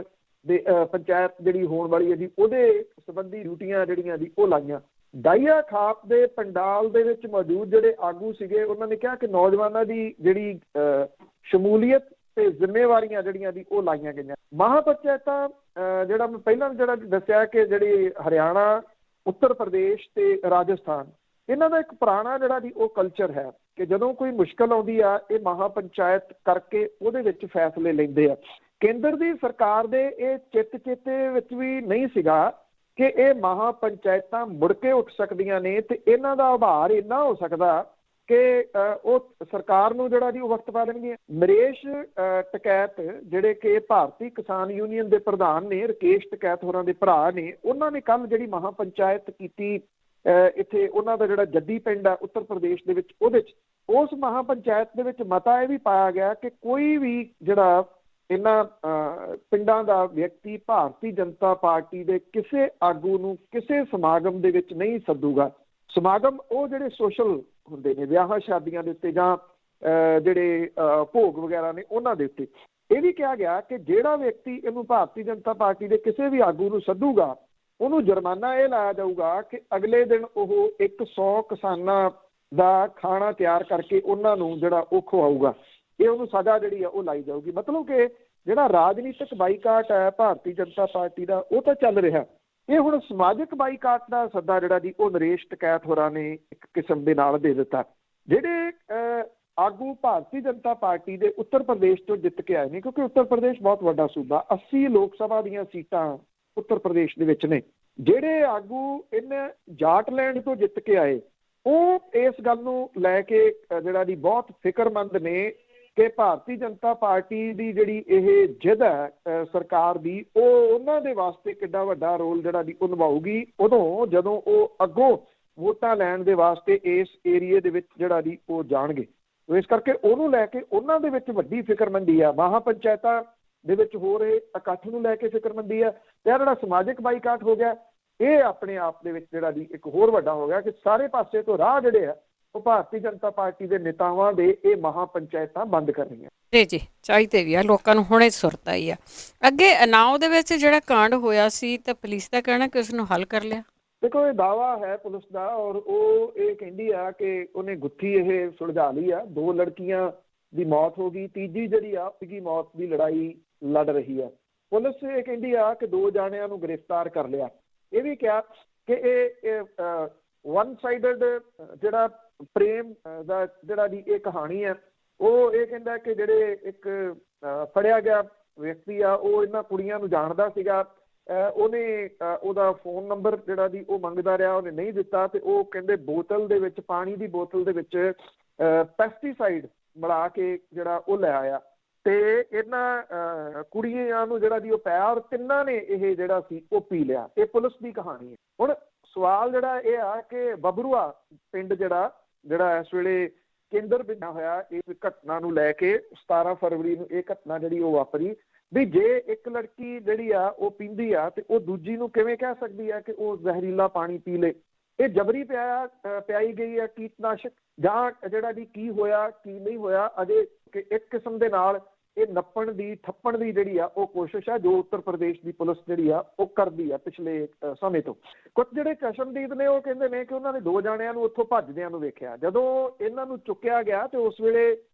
[SPEAKER 2] ਦੇ ਪੰਚਾਇਤ ਜਿਹੜੀ ਹੋਣ ਵਾਲੀ ਹੈ ਜੀ ਉਹਦੇ ਸੰਬੰਧੀ ਡਿਊਟੀਆਂ ਜਿਹੜੀਆਂ ਜੀ ਉਹ ਲਾਈਆਂ। ਡਾਈਆ ਖਾਪ ਦੇ ਪੰਡਾਲ ਦੇ ਵਿੱਚ ਮੌਜੂਦ ਜਿਹੜੇ ਆਗੂ ਸੀਗੇ ਉਹਨਾਂ ਨੇ ਕਿਹਾ ਕਿ ਨੌਜਵਾਨਾਂ ਦੀ ਜਿਹੜੀ ਸ਼ਮੂਲੀਅਤ ਤੇ ਜ਼ਿੰਮੇਵਾਰੀਆਂ ਜਿਹੜੀਆਂ ਦੀ ਉਹ ਲਾਈਆਂ ਗਈਆਂ। ਮਹਾਪੰਚਾਇਤਾਂ ਜਿਹੜਾ ਮੈਂ ਪਹਿਲਾਂ ਜਿਹੜਾ ਦੱਸਿਆ ਕਿ ਜਿਹੜੀ ਹਰਿਆਣਾ, ਉੱਤਰ ਪ੍ਰਦੇਸ਼ ਤੇ ਰਾਜਸਥਾਨ ਇਹਨਾਂ ਦਾ ਇੱਕ ਪੁਰਾਣਾ ਜਿਹੜਾ ਜੀ ਉਹ ਕਲਚਰ ਹੈ ਕਿ ਜਦੋਂ ਕੋਈ ਮੁਸ਼ਕਲ ਆਉਂਦੀ ਆ ਇਹ ਮਹਾਪੰਚਾਇਤ ਕਰਕੇ ਉਹਦੇ ਵਿੱਚ ਫੈਸਲੇ ਲੈਂਦੇ ਆ। ਕੇਂਦਰ ਦੀ ਸਰਕਾਰ ਦੇ ਇਹ ਚੇਤੇ ਵਿੱਚ ਵੀ ਨਹੀਂ ਸੀਗਾ ਕਿ ਇਹ ਮਹਾਪੰਚਾਇਤਾਂ ਮੁੜ ਕੇ ਉੱਠ ਸਕਦੀਆਂ ਨੇ ਤੇ ਇਹਨਾਂ ਦਾ ਉਭਾਰ ਇੰਨਾ ਹੋ ਸਕਦਾ ਕਿ ਉਹ ਸਰਕਾਰ ਨੂੰ ਜਿਹੜਾ ਜੀ ਉਹ ਵਕਤ ਪਾ ਦੇਣਗੇ। ਨਰੇਸ਼ ਟਕੈਤ ਜਿਹੜੇ ਕਿ ਭਾਰਤੀ ਕਿਸਾਨ ਯੂਨੀਅਨ ਦੇ ਪ੍ਰਧਾਨ ਨੇ, ਰਕੇਸ਼ ਟਕੈਤ ਹੋਰਾਂ ਦੇ ਭਰਾ ਨੇ, ਉਹਨਾਂ ਨੇ ਕੱਲ ਜਿਹੜੀ ਮਹਾਪੰਚਾਇਤ ਕੀਤੀ ਇੱਥੇ ਉਹਨਾਂ ਦਾ ਜਿਹੜਾ ਜੱਦੀ ਪਿੰਡ ਆ ਉੱਤਰ ਪ੍ਰਦੇਸ਼ ਦੇ ਵਿੱਚ ਉਹਦੇ 'ਚ ਉਸ ਮਹਾਪੰਚਾਇਤ ਦੇ ਵਿੱਚ ਮਤਾ ਇਹ ਵੀ ਪਾਇਆ ਗਿਆ ਕਿ ਕੋਈ ਵੀ ਜਿਹੜਾ ਇਹਨਾਂ ਪਿੰਡਾਂ ਦਾ ਵਿਅਕਤੀ ਭਾਰਤੀ ਜਨਤਾ ਪਾਰਟੀ ਦੇ ਕਿਸੇ ਆਗੂ ਨੂੰ ਕਿਸੇ ਸਮਾਗਮ ਦੇ ਵਿੱਚ ਨਹੀਂ ਸੱਦੂਗਾ। ਸਮਾਗਮ ਉਹ ਜਿਹੜੇ ਸੋਸ਼ਲ ਹੁੰਦੇ ਨੇ ਵਿਆਹਾਂ ਸ਼ਾਦੀਆਂ ਦੇ ਉੱਤੇ ਜਾਂ ਜਿਹੜੇ ਭੋਗ ਵਗੈਰਾ ਨੇ ਉਹਨਾਂ ਦੇ ਉੱਤੇ। ਇਹ ਵੀ ਕਿਹਾ ਗਿਆ ਕਿ ਜਿਹੜਾ ਵਿਅਕਤੀ ਇਹਨੂੰ ਭਾਰਤੀ ਜਨਤਾ ਪਾਰਟੀ ਦੇ ਕਿਸੇ ਵੀ ਆਗੂ ਨੂੰ ਸੱਦੂਗਾ ਉਹਨੂੰ ਜੁਰਮਾਨਾ ਇਹ ਲਾਇਆ ਜਾਊਗਾ ਕਿ ਅਗਲੇ ਦਿਨ ਉਹ 100 ਕਿਸਾਨਾਂ ਦਾ ਖਾਣਾ ਤਿਆਰ ਕਰਕੇ ਉਹਨਾਂ ਨੂੰ ਜਿਹੜਾ ਉਹ ਖਵਾਊਗਾ। ਇਹ ਉਹਨੂੰ ਸਜ਼ਾ ਜਿਹੜੀ ਆ ਉਹ ਲਾਈ ਜਾਊਗੀ। ਮਤਲਬ ਕਿ ਜਿਹੜਾ ਰਾਜਨੀਤਿਕ ਬਾਈਕਾਟ ਹੈ ਭਾਰਤੀ ਜਨਤਾ ਪਾਰਟੀ ਦਾ ਉਹ ਤਾਂ ਚੱਲ ਰਿਹਾ, ਇਹ ਹੁਣ ਸਮਾਜਿਕ ਬਾਈਕਾਟ ਦਾ ਸੱਦਾ ਜਿਹੜਾ ਜੀ ਉਹ ਨਰੇਸ਼ ਟਕੈਤ ਹੋਰਾਂ ਨੇ ਇੱਕ ਕਿਸਮ ਦੇ ਨਾਲ ਦੇ ਦਿੱਤਾ। ਜਿਹੜੇ ਆਗੂ ਭਾਰਤੀ ਜਨਤਾ ਪਾਰਟੀ ਦੇ ਉੱਤਰ ਪ੍ਰਦੇਸ਼ ਤੋਂ ਜਿੱਤ ਕੇ ਆਏ ਨੇ ਕਿਉਂਕਿ ਉੱਤਰ ਪ੍ਰਦੇਸ਼ ਬਹੁਤ ਵੱਡਾ ਸੂਬਾ, 80 ਲੋਕ ਸਭਾ ਦੀਆਂ ਸੀਟਾਂ ਉੱਤਰ ਪ੍ਰਦੇਸ਼ ਦੇ ਵਿੱਚ ਨੇ। ਜਿਹੜੇ ਆਗੂ ਇਹਨਾਂ ਜਾਟਲੈਂਡ ਤੋਂ ਜਿੱਤ ਕੇ ਆਏ ਉਹ ਇਸ ਗੱਲ ਨੂੰ ਲੈ ਕੇ ਜਿਹੜਾ ਜੀ ਬਹੁਤ ਫਿਕਰਮੰਦ ਨੇ ਕਿ ਭਾਰਤੀ ਜਨਤਾ ਪਾਰਟੀ ਦੀ ਜਿਹੜੀ ਇਹ ਜਿੱਦ ਹੈ ਸਰਕਾਰ ਦੀ ਉਹ ਉਹਨਾਂ ਦੇ ਵਾਸਤੇ ਕਿੱਡਾ ਵੱਡਾ ਰੋਲ ਜਿਹੜਾ ਜੀ ਉਹ ਨਿਭਾਊਗੀ ਉਦੋਂ ਜਦੋਂ ਉਹ ਅੱਗੋਂ ਵੋਟਾਂ ਲੈਣ ਦੇ ਵਾਸਤੇ ਇਸ ਏਰੀਏ ਦੇ ਵਿੱਚ ਜਿਹੜਾ ਜੀ ਉਹ ਜਾਣਗੇ। ਇਸ ਕਰਕੇ ਉਹਨੂੰ ਲੈ ਕੇ ਉਹਨਾਂ ਦੇ ਵਿੱਚ ਵੱਡੀ ਫਿਕਰਮੰਦੀ ਆ। ਮਹਾਪੰਚਾਇਤਾਂ ਦੇ ਵਿੱਚ ਹੋ ਰਹੇ ਇਕੱਠ ਨੂੰ ਲੈ ਕੇ ਫਿਕਰਮੰਦੀ ਆ ਤੇ ਜਿਹੜਾ ਸਮਾਜਿਕ ਬਾਈਕਾਟ ਹੋ ਗਿਆ ਇਹ ਆਪਣੇ ਆਪ ਦੇ ਵਿੱਚ ਜਿਹੜਾ ਜੀ ਇੱਕ ਹੋਰ ਵੱਡਾ ਹੋ ਗਿਆ ਕਿ ਸਾਰੇ ਪਾਸੇ ਤੋਂ ਰਾਹ ਜਿਹੜੇ ਆ ਉਹ ਭਾਰਤੀ ਜਨਤਾ ਪਾਰਟੀ ਦੇ ਨੇਤਾਵਾਂ ਦੇ ਇਹ ਮਹਾਪੰਚਾਇਤਾਂ ਬੰਦ ਕਰ ਰਹੀਆਂ।
[SPEAKER 1] ਜੀ ਚਾਹੀਦੇ ਵੀ ਆ ਲੋਕਾਂ ਨੂੰ ਹੁਣੇ ਸੁਰਤ ਆਈ ਆ। ਅੱਗੇ ਅਨਾਉ ਦੇ ਵਿੱਚ ਜਿਹੜਾ ਕਾਂਡ ਹੋਇਆ ਸੀ ਤਾਂ ਪੁਲਿਸ ਦਾ ਕਹਿਣਾ ਕਿ ਉਸ ਨੂੰ ਹੱਲ ਕਰ ਲਿਆ।
[SPEAKER 2] ਦੇਖੋ ਇਹ ਦਾਵਾ ਹੈ ਪੁਲਿਸ ਦਾ ਔਰ ਉਹ ਇਹ ਕਹਿੰਦੀ ਆ ਕਿ ਉਹਨੇ ਗੁੱਥੀ ਇਹ ਸੁਲਝਾ ਲਈ ਆ। 2 ਲੜਕੀਆਂ ਦੀ ਮੌਤ ਹੋ ਗਈ, ਤੀਜੀ ਜਿਹੜੀ ਆ ਉਹਦੀ ਮੌਤ ਦੀ ਲੜਾਈ ਲੜ ਰਹੀ ਆ। ਪੁਲਿਸ ਇਹ ਕਹਿੰਦੀ ਆ ਕਿ 2 ਜਾਣਿਆਂ ਨੂੰ ਗ੍ਰਿਫਤਾਰ ਕਰ ਲਿਆ। ਇਹ ਵੀ ਕਿਹਾ ਕਿ ਇਹ ਵਨ ਸਾਈਡਡ ਜਿਹੜਾ ਪ੍ਰੇਮ ਦਾ ਜਿਹੜਾ ਦੀ ਇਹ ਕਹਾਣੀ ਹੈ ਉਹ ਇਹ ਕਹਿੰਦਾ ਕਿ ਜਿਹੜੇ ਇੱਕ ਫੜਿਆ ਗਿਆ ਵਿਅਕਤੀ ਆ ਉਹ ਇਹਨਾਂ ਕੁੜੀਆਂ ਨੂੰ ਜਾਣਦਾ ਸੀਗਾ। ਉਹਨੇ ਉਹਦਾ ਫੋਨ ਨੰਬਰ ਜਿਹੜਾ ਦੀ ਉਹ ਮੰਗਦਾ ਰਿਹਾ, ਉਹਨੇ ਨਹੀਂ ਦਿੱਤਾ ਤੇ ਉਹ ਕਹਿੰਦੇ ਬੋਤਲ ਦੇ ਵਿੱਚ ਪਾਣੀ ਦੀ ਬੋਤਲ ਦੇ ਵਿੱਚ ਪੈਸਟੀਸਾਈਡ ਮਿਲਾ ਕੇ ਜਿਹੜਾ ਉਹ ਲੈ ਆਇਆ ਤੇ ਇਹਨਾਂ ਕੁੜੀਆਂ ਨੂੰ ਜਿਹੜਾ ਦੀ ਉਹ ਪਿਆ ਔਰ ਤਿੰਨਾਂ ਨੇ ਇਹ ਜਿਹੜਾ ਸੀ ਉਹ ਪੀ ਲਿਆ। ਇਹ ਪੁਲਿਸ ਦੀ ਕਹਾਣੀ ਹੈ। ਹੁਣ ਸਵਾਲ ਜਿਹੜਾ ਇਹ ਆ ਕਿ ਬਬਰੂਆ ਪਿੰਡ ਜਿਹੜਾ ਇਸ ਵੇਲੇ ਕੇਂਦਰ ਬਣਿਆ ਹੋਇਆ ਇਸ ਘਟਨਾ ਨੂੰ ਲੈ ਕੇ 17 ਫਰਵਰੀ ਨੂੰ ਇਹ ਘਟਨਾ ਜਿਹੜੀ ਉਹ ਵਾਪਰੀ ਵੀ ਜੇ ਇੱਕ ਲੜਕੀ ਜਿਹੜੀ ਆ ਉਹ ਪੀਂਦੀ ਆ ਤੇ ਉਹ ਦੂਜੀ ਨੂੰ ਕਿਵੇਂ ਕਹਿ ਸਕਦੀ ਆ ਕਿ ਉਹ ਜ਼ਹਿਰੀਲਾ ਪਾਣੀ ਪੀ ਲੇ। ਇਹ ਜਬਰੀ ਪਿਆਈ ਗਈ ਹੈ ਕੀਟਨਾਸ਼ਕ ਜਾਂ ਜਿਹੜਾ ਜੀ ਕੀ ਹੋਇਆ ਕੀ ਨਹੀਂ ਹੋਇਆ ਅਜੇ ਇੱਕ ਕਿਸਮ ਦੇ ਨਾਲ ਇਹ ਨੱਪਣ ਦੀ ਠੱਪਣ ਦੀ ਜਿਹੜੀ ਆ ਉਹ ਕੋਸ਼ਿਸ਼ ਆ ਜੋ ਉੱਤਰ ਪ੍ਰਦੇਸ਼ ਦੀ ਪੁਲਿਸ ਜਿਹੜੀ ਆ ਉਹ ਕਰਦੀ ਆ ਪਿਛਲੇ ਸਮੇਂ ਤੋਂ। ਕੁਝ ਜਿਹੜੇ ਚਸ਼ਮਦੀਦ ਨੇ ਉਹ ਕਹਿੰਦੇ ਨੇ ਕਿ ਉਹਨਾਂ ਨੇ 2 ਜਾਣਿਆਂ ਨੂੰ ਉੱਥੋਂ ਭੱਜਦਿਆਂ ਨੂੰ ਵੇਖਿਆ। ਜਦੋਂ ਇਹਨਾਂ ਨੂੰ ਚੁੱਕਿਆ ਗਿਆ ਤੇ ਉਸ ਵੇਲੇ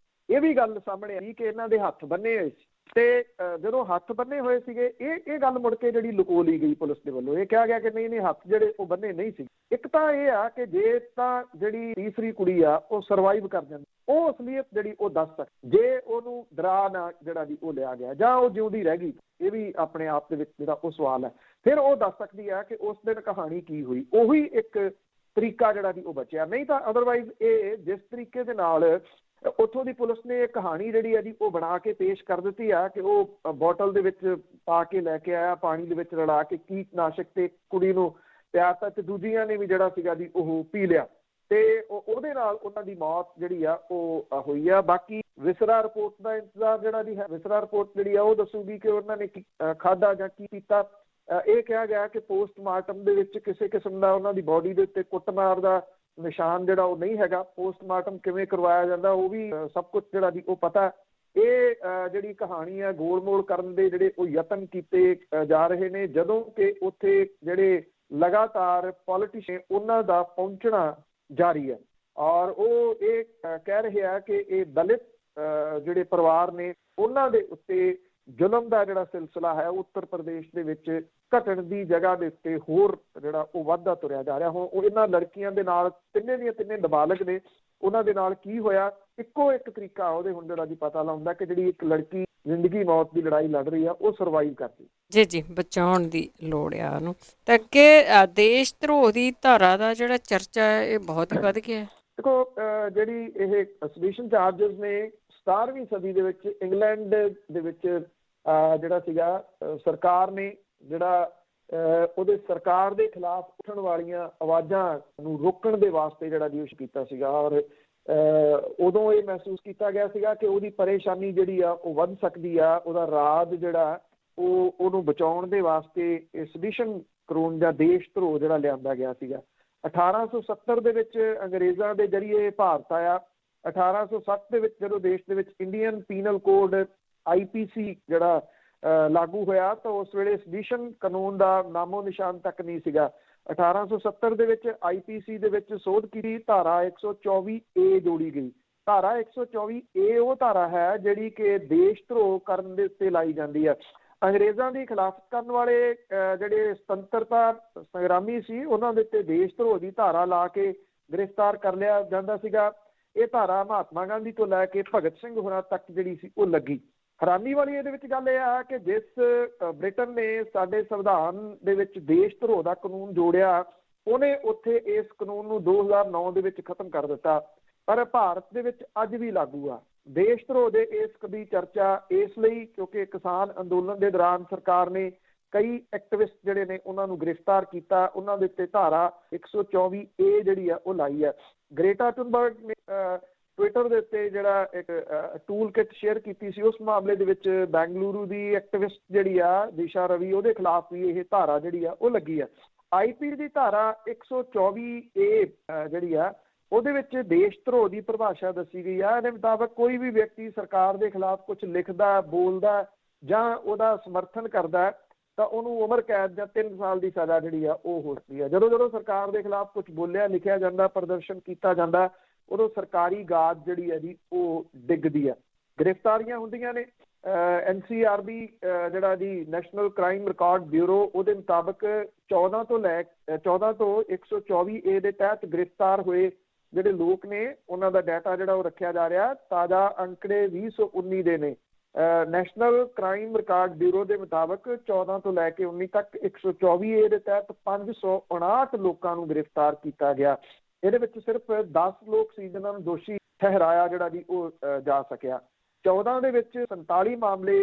[SPEAKER 2] ਇਹ ਵੀ ਗੱਲ ਸਾਹਮਣੇ ਆਈ ਕਿ ਇਹਨਾਂ ਦੇ ਹੱਥ ਬੰਨੇ ਹੋਏ ਸੀ ਤੇ ਜਦੋਂ ਹੱਥ ਬੰਨੇ ਹੋਏ ਸੀਗੇ ਇਹ ਗੱਲ ਮੁੜ ਕੇ ਜਿਹੜੀ ਲੁਕੋ ਲਈ ਗਈ ਪੁਲਿਸ ਦੇ ਵੱਲੋਂ। ਇਹ ਕਿਹਾ ਗਿਆ ਕਿ ਨਹੀਂ ਹੱਥ ਜਿਹੜੇ ਉਹ ਬੰਨੇ ਨਹੀਂ ਸੀ। ਇੱਕ ਤਾਂ ਇਹ ਆ ਕਿ ਜੇ ਤਾਂ ਜਿਹੜੀ ਤੀਸਰੀ ਕੁੜੀ ਆ ਉਹ ਸਰਵਾਈਵ ਕਰ ਜਾਂਦੀ ਉਹ ਅਸਲੀਅਤ ਜਿਹੜੀ ਉਹ ਦੱਸ ਸਕਦੀ ਜੇ ਉਹਨੂੰ ਡਰਾ ਨਾ ਜਿਹੜਾ ਦੀ ਉਹ ਲਿਆ ਗਿਆ ਜਾਂ ਉਹ ਜਿਉਂਦੀ ਰਹਿ ਗਈ। ਇਹ ਵੀ ਆਪਣੇ ਆਪ ਦੇ ਵਿੱਚ ਜਿਹੜਾ ਉਹ ਸਵਾਲ ਹੈ। ਫਿਰ ਉਹ ਦੱਸ ਸਕਦੀ ਆ ਕਿ ਉਸ ਦਿਨ ਕਹਾਣੀ ਕੀ ਹੋਈ। ਉਹੀ ਇੱਕ ਤਰੀਕਾ ਜਿਹੜਾ ਦੀ ਉਹ ਬਚਿਆ। ਨਹੀਂ ਤਾਂ ਅਦਰਵਾਈਜ਼ ਇਹ ਜਿਸ ਤਰੀਕੇ ਦੇ ਨਾਲ ਉੱਥੋਂ ਦੀ ਪੁਲਿਸ ਨੇ ਇਹ ਕਹਾਣੀ ਜਿਹੜੀ ਹੈ ਜੀ ਉਹ ਬਣਾ ਕੇ ਪੇਸ਼ ਕਰ ਦਿੱਤੀ ਆ ਕਿ ਉਹ ਬੋਟਲ ਦੇ ਵਿੱਚ ਪਾ ਕੇ ਲੈ ਕੇ ਆਇਆ ਪਾਣੀ ਦੇ ਵਿੱਚ ਰਲਾ ਕੇ ਕੀਟਨਾਸ਼ਕ ਤੇ ਕੁੜੀ ਨੂੰ ਪਿਆਤਾ ਤੇ ਦੂਜੀਆਂ ਨੇ ਵੀ ਜਿਹੜਾ ਸੀਗਾ ਜੀ ਉਹ ਪੀ ਲਿਆ ਤੇ ਉਹਦੇ ਨਾਲ ਉਹਨਾਂ ਦੀ ਮੌਤ ਜਿਹੜੀ ਆ ਉਹ ਹੋਈ ਆ। ਬਾਕੀ ਵਿਸਰਾ ਰਿਪੋਰਟ ਦਾ ਇੰਤਜ਼ਾਰ ਜਿਹੜਾ ਦੀ ਹੈ। ਵਿਸਰਾ ਰਿਪੋਰਟ ਜਿਹੜੀ ਆ ਉਹ ਦੱਸੂਗੀ ਕਿ ਉਹਨਾਂ ਨੇ ਖਾਧਾ ਜਾਂ ਕੀ ਪੀਤਾ। ਇਹ ਕਿਹਾ ਗਿਆ ਕਿ ਪੋਸਟਮਾਰਟਮ ਦੇ ਵਿੱਚ ਕਿਸੇ ਕਿਸਮ ਦਾ ਉਹਨਾਂ ਦੀ ਬੋਡੀ ਦੇ ਉੱਤੇ ਕੁੱਟਮਾਰ ਦਾ ਨਿਸ਼ਾਨ ਜਿਹੜਾ ਉਹ ਨਹੀਂ ਹੈਗਾ। ਪੋਸਟਮਾਰਟਮ ਕਿਵੇਂ ਕਰਵਾਇਆ ਜਾਂਦਾ ਉਹ ਵੀ ਸਭ ਕੁਝ ਜਿਹੜਾ ਦੀ ਉਹ ਪਤਾ। ਇਹ ਜਿਹੜੀ ਕਹਾਣੀ ਹੈ ਗੋਲ-ਮੋਲ ਕਰਨ ਦੇ ਜਿਹੜੇ ਉਹ ਯਤਨ ਕੀਤੇ ਜਾ ਰਹੇ ਨੇ ਜਦੋਂ ਕਿ ਉੱਥੇ ਜਿਹੜੇ ਲਗਾਤਾਰ ਪੋਲੀਟੀਸ਼ੀਅਨ ਉਹਨਾਂ ਦਾ ਪਹੁੰਚਣਾ ਜਾਰੀ ਹੈ ਔਰ ਉਹ ਇਹ ਕਹਿ ਰਹੇ ਆ ਕਿ ਇਹ ਦਲਿਤ ਜਿਹੜੇ ਪਰਿਵਾਰ ਨੇ ਉਹਨਾਂ ਦੇ ਉੱਤੇ ਜ਼ੁਲਮ ਦਾ ਜਿਹੜਾ ਸਿਲਸਿਲਾ ਹੈ ਉੱਤਰ ਪ੍ਰਦੇਸ਼ ਦੇ ਵਿੱਚ ਘਟਣ ਦੀ ਜਗ੍ਹਾ ਦੇ ਉੱਤੇ ਹੋਰ ਜਿਹੜਾ ਉਹ ਵੱਧਦਾ ਤੁਰਿਆ ਜਾ ਰਿਹਾ। ਹੁਣ ਉਹ ਇਹਨਾਂ ਲੜਕੀਆਂ ਦੇ ਨਾਲ ਤਿੰਨੇ ਦੀਆਂ ਤਿੰਨੇ ਨਾਬਾਲਗ ਨੇ ਉਹਨਾਂ ਦੇ ਨਾਲ ਕੀ ਹੋਇਆ ਇੱਕੋ ਇੱਕ ਤਰੀਕਾ ਉਹਦੇ ਹੁਣ ਜਿਹੜਾ ਜੀ ਪਤਾ ਲਾਉਂਦਾ ਕਿ ਜਿਹੜੀ ਇੱਕ ਲੜਕੀ ਜ਼ਿੰਦਗੀ ਮੌਤ ਦੀ ਲੜਾਈ ਲੜ ਰਹੀ ਆ ਉਹ ਸਰਵਾਈਵ ਕਰਦੀ
[SPEAKER 1] ਜੀ ਬਚਾਉਣ ਦੀ ਲੋੜ ਆ ਉਹਨੂੰ। ਤਾਂ ਅੱਗੇ ਦੇਸ਼ ਧਰੋਹ ਦੀ ਧਾਰਾ ਦਾ ਜਿਹੜਾ ਚਰਚਾ ਹੈ ਇਹ ਬਹੁਤ ਹੀ ਵੱਧ ਗਿਆ।
[SPEAKER 2] ਦੇਖੋ ਜਿਹੜੀ ਇਹ ਸੈਡੀਸ਼ਨ ਚਾਰਜਸ ਨੇ 17ਵੀਂ ਸਦੀ ਦੇ ਵਿੱਚ ਇੰਗਲੈਂਡ ਦੇ ਵਿੱਚ ਜਿਹੜਾ ਸੀਗਾ ਸਰਕਾਰ ਨੇ ਜਿਹੜਾ ਉਹਦੇ ਸਰਕਾਰ ਦੇ ਖਿਲਾਫ ਉੱਠਣ ਵਾਲੀਆਂ ਆਵਾਜ਼ਾਂ ਨੂੰ ਰੋਕਣ ਦੇ ਵਾਸਤੇ ਜਿਹੜਾ ਯੂਜ਼ ਕੀਤਾ ਸੀਗਾ ਔਰ ਉਦੋਂ ਇਹ ਮਹਿਸੂਸ ਕੀਤਾ ਗਿਆ ਸੀਗਾ ਕਿ ਉਹਦੀ ਪਰੇਸ਼ਾਨੀ ਜਿਹੜੀ ਆ ਉਹ ਵੱਧ ਸਕਦੀ ਆ। ਉਹਦਾ ਰਾਜ ਜਿਹੜਾ ਉਹਨੂੰ ਬਚਾਉਣ ਦੇ ਵਾਸਤੇ ਇਹ ਸੈਡੀਸ਼ਨ ਕਾਨੂੰਨ ਜਾਂ ਦੇਸ਼ ਧਰੋਹ ਜਿਹੜਾ ਲਿਆਂਦਾ ਗਿਆ ਸੀਗਾ। 1870 ਦੇ ਵਿੱਚ ਅੰਗਰੇਜ਼ਾਂ ਦੇ ਜ਼ਰੀਏ ਭਾਰਤ ਆਇਆ। 1860 ਦੇ ਵਿੱਚ ਜਦੋਂ ਦੇਸ਼ ਦੇ ਵਿੱਚ ਇੰਡੀਅਨ ਪੀਨਲ ਕੋਡ IPC ਜਿਹੜਾ ਲਾਗੂ ਹੋਇਆ ਤਾਂ ਉਸ ਵੇਲੇ ਸੈਡੀਸ਼ਨ ਕਾਨੂੰਨ ਦਾ ਨਾਮੋ ਨਿਸ਼ਾਨ ਤੱਕ ਨਹੀਂ ਸੀਗਾ। 1870 ਦੇ ਵਿੱਚ IPC ਦੇ ਵਿੱਚ ਸੋਧ ਕੀਤੀ ਧਾਰਾ 124A ਜੋੜੀ ਗਈ। ਧਾਰਾ 124A ਉਹ ਧਾਰਾ ਹੈ ਜਿਹੜੀ ਕਿ ਦੇਸ਼ ਧਰੋਹ ਕਰਨ ਦੇ ਉੱਤੇ ਲਾਈ ਜਾਂਦੀ ਹੈ। ਅੰਗਰੇਜ਼ਾਂ ਦੀ ਖਿਲਾਫਤ ਕਰਨ ਵਾਲੇ ਜਿਹੜੇ ਸੁਤੰਤਰਤਾ ਸੰਗਰਾਮੀ ਸੀ ਉਹਨਾਂ ਦੇ ਉੱਤੇ ਦੇਸ਼ ਧਰੋਹ ਦੀ ਧਾਰਾ ਲਾ ਕੇ ਗ੍ਰਿਫਤਾਰ ਕਰ ਲਿਆ ਜਾਂਦਾ ਸੀਗਾ। ਇਹ ਧਾਰਾ ਮਹਾਤਮਾ ਗਾਂਧੀ ਤੋਂ ਲੈ ਕੇ ਭਗਤ ਸਿੰਘ ਹੋਰਾਂ ਤੱਕ ਜਿਹੜੀ ਸੀ ਉਹ ਲੱਗੀ। ਹੈਰਾਨੀ ਵਾਲੀ ਇਹਦੇ ਵਿੱਚ ਗੱਲ ਇਹ ਆ ਕਿ ਜਿਸ ਬ੍ਰਿਟਨ ਨੇ ਸਾਡੇ ਸੰਵਿਧਾਨ ਦੇ ਵਿੱਚ ਦੇਸ਼ ਧਰੋਹ ਦਾ ਕਾਨੂੰਨ ਜੋੜਿਆ ਉਹਨੇ ਉੱਥੇ ਇਸ ਕਾਨੂੰਨ ਨੂੰ 2009 ਦੇ ਵਿੱਚ ਖਤਮ ਕਰ ਦਿੱਤਾ ਪਰ ਭਾਰਤ ਦੇ ਵਿੱਚ ਅੱਜ ਵੀ ਲਾਗੂ ਆ। ਦੇਸ਼ ਧਰੋਹ ਦੇ ਇਸ ਦੀ ਚਰਚਾ ਇਸ ਲਈ ਕਿਉਂਕਿ ਕਿਸਾਨ ਅੰਦੋਲਨ ਦੇ ਦੌਰਾਨ ਸਰਕਾਰ ਨੇ ਕਈ ਐਕਟਿਵਿਸਟ ਜਿਹੜੇ ਨੇ ਉਹਨਾਂ ਨੂੰ ਗ੍ਰਿਫਤਾਰ ਕੀਤਾ। ਉਹਨਾਂ ਦੇ ਉੱਤੇ ਧਾਰਾ 124A ਜਿਹੜੀ ਆ ਉਹ ਲਾਈ ਹੈ। ਗ੍ਰੇਟਾ ਥੁਨਬਰਗ ਨੇ ਟਵਿੱਟਰ ਦੇ ਉੱਤੇ ਜਿਹੜਾ ਇੱਕ ਟੂਲ ਕਿਟ ਸ਼ੇਅਰ ਕੀਤੀ ਸੀ ਉਸ ਮਾਮਲੇ ਦੇ ਵਿੱਚ ਬੈਂਗਲੁਰੂ ਦੀ ਐਕਟਿਵਿਸਟ ਜਿਹੜੀ ਆ ਦਿਸ਼ਾ ਰਵੀ ਉਹਦੇ ਖਿਲਾਫ ਵੀ ਇਹ ਧਾਰਾ ਜਿਹੜੀ ਆ ਉਹ ਲੱਗੀ ਆ। IPC ਦੀ ਧਾਰਾ 124A ਜਿਹੜੀ ਆ ਉਹਦੇ ਵਿੱਚ ਦੇਸ਼ ਧਰੋਹ ਦੀ ਪਰਿਭਾਸ਼ਾ ਦੱਸੀ ਗਈ ਆ। ਇਹਦੇ ਮੁਤਾਬਕ ਕੋਈ ਵੀ ਵਿਅਕਤੀ ਸਰਕਾਰ ਦੇ ਖਿਲਾਫ ਕੁਝ ਲਿਖਦਾ ਬੋਲਦਾ ਜਾਂ ਉਹਦਾ ਸਮਰਥਨ ਕਰਦਾ ਤਾਂ ਉਹਨੂੰ ਉਮਰ ਕੈਦ ਜਾਂ 3 ਸਾਲ ਦੀ ਸਜ਼ਾ ਜਿਹੜੀ ਆ ਉਹ ਹੋ ਸਕਦੀ ਆ। ਜਦੋਂ ਸਰਕਾਰ ਦੇ ਖਿਲਾਫ ਕੁਝ ਬੋਲਿਆ ਲਿਖਿਆ ਜਾਂਦਾ ਪ੍ਰਦਰਸ਼ਨ ਕੀਤਾ ਜਾਂਦਾ ਉਦੋਂ ਸਰਕਾਰੀ ਗਾਜ ਜਿਹੜੀ ਹੈ ਜੀ ਉਹ ਡਿੱਗਦੀ ਆ। ਗ੍ਰਿਫਤਾਰੀਆਂ ਹੁੰਦੀਆਂ ਨੇ। NCRB ਜਿਹੜਾ ਜੀ ਨੈਸ਼ਨਲ ਕ੍ਰਾਈਮ ਰਿਕਾਰਡ ਬਿਊਰੋ ਉਹਦੇ ਮੁਤਾਬਕ 14 ਤੋਂ 124A ਦੇ ਤਹਿਤ ਗ੍ਰਿਫਤਾਰ ਹੋਏ ਜਿਹੜੇ ਲੋਕ ਨੇ ਉਹਨਾਂ ਦਾ ਡਾਟਾ ਜਿਹੜਾ ਉਹ ਰੱਖਿਆ ਜਾ ਰਿਹਾ। ਤਾਜ਼ਾ ਅੰਕੜੇ 2019 ਦੇ ਨੇ। ਨੈਸ਼ਨਲ ਕ੍ਰਾਈਮ ਰਿਕਾਰਡ ਬਿਊਰੋ ਦੇ ਮੁਤਾਬਕ 14 ਤੋਂ ਲੈ ਕੇ 19 ਤੱਕ 124A ਦੇ ਤਹਿਤ 559 ਲੋਕਾਂ ਨੂੰ ਗ੍ਰਿਫਤਾਰ ਕੀਤਾ ਗਿਆ। ਇਹਦੇ ਵਿੱਚ ਸਿਰਫ 10 ਲੋਕ ਸੀ ਜਿਨ੍ਹਾਂ ਨੂੰ ਦੋਸ਼ੀ ਠਹਿਰਾਇਆ ਜਿਹੜਾ ਜੀ ਉਹ ਜਾ ਸਕਿਆ। 14 ਦੇ ਵਿੱਚ 47 ਮਾਮਲੇ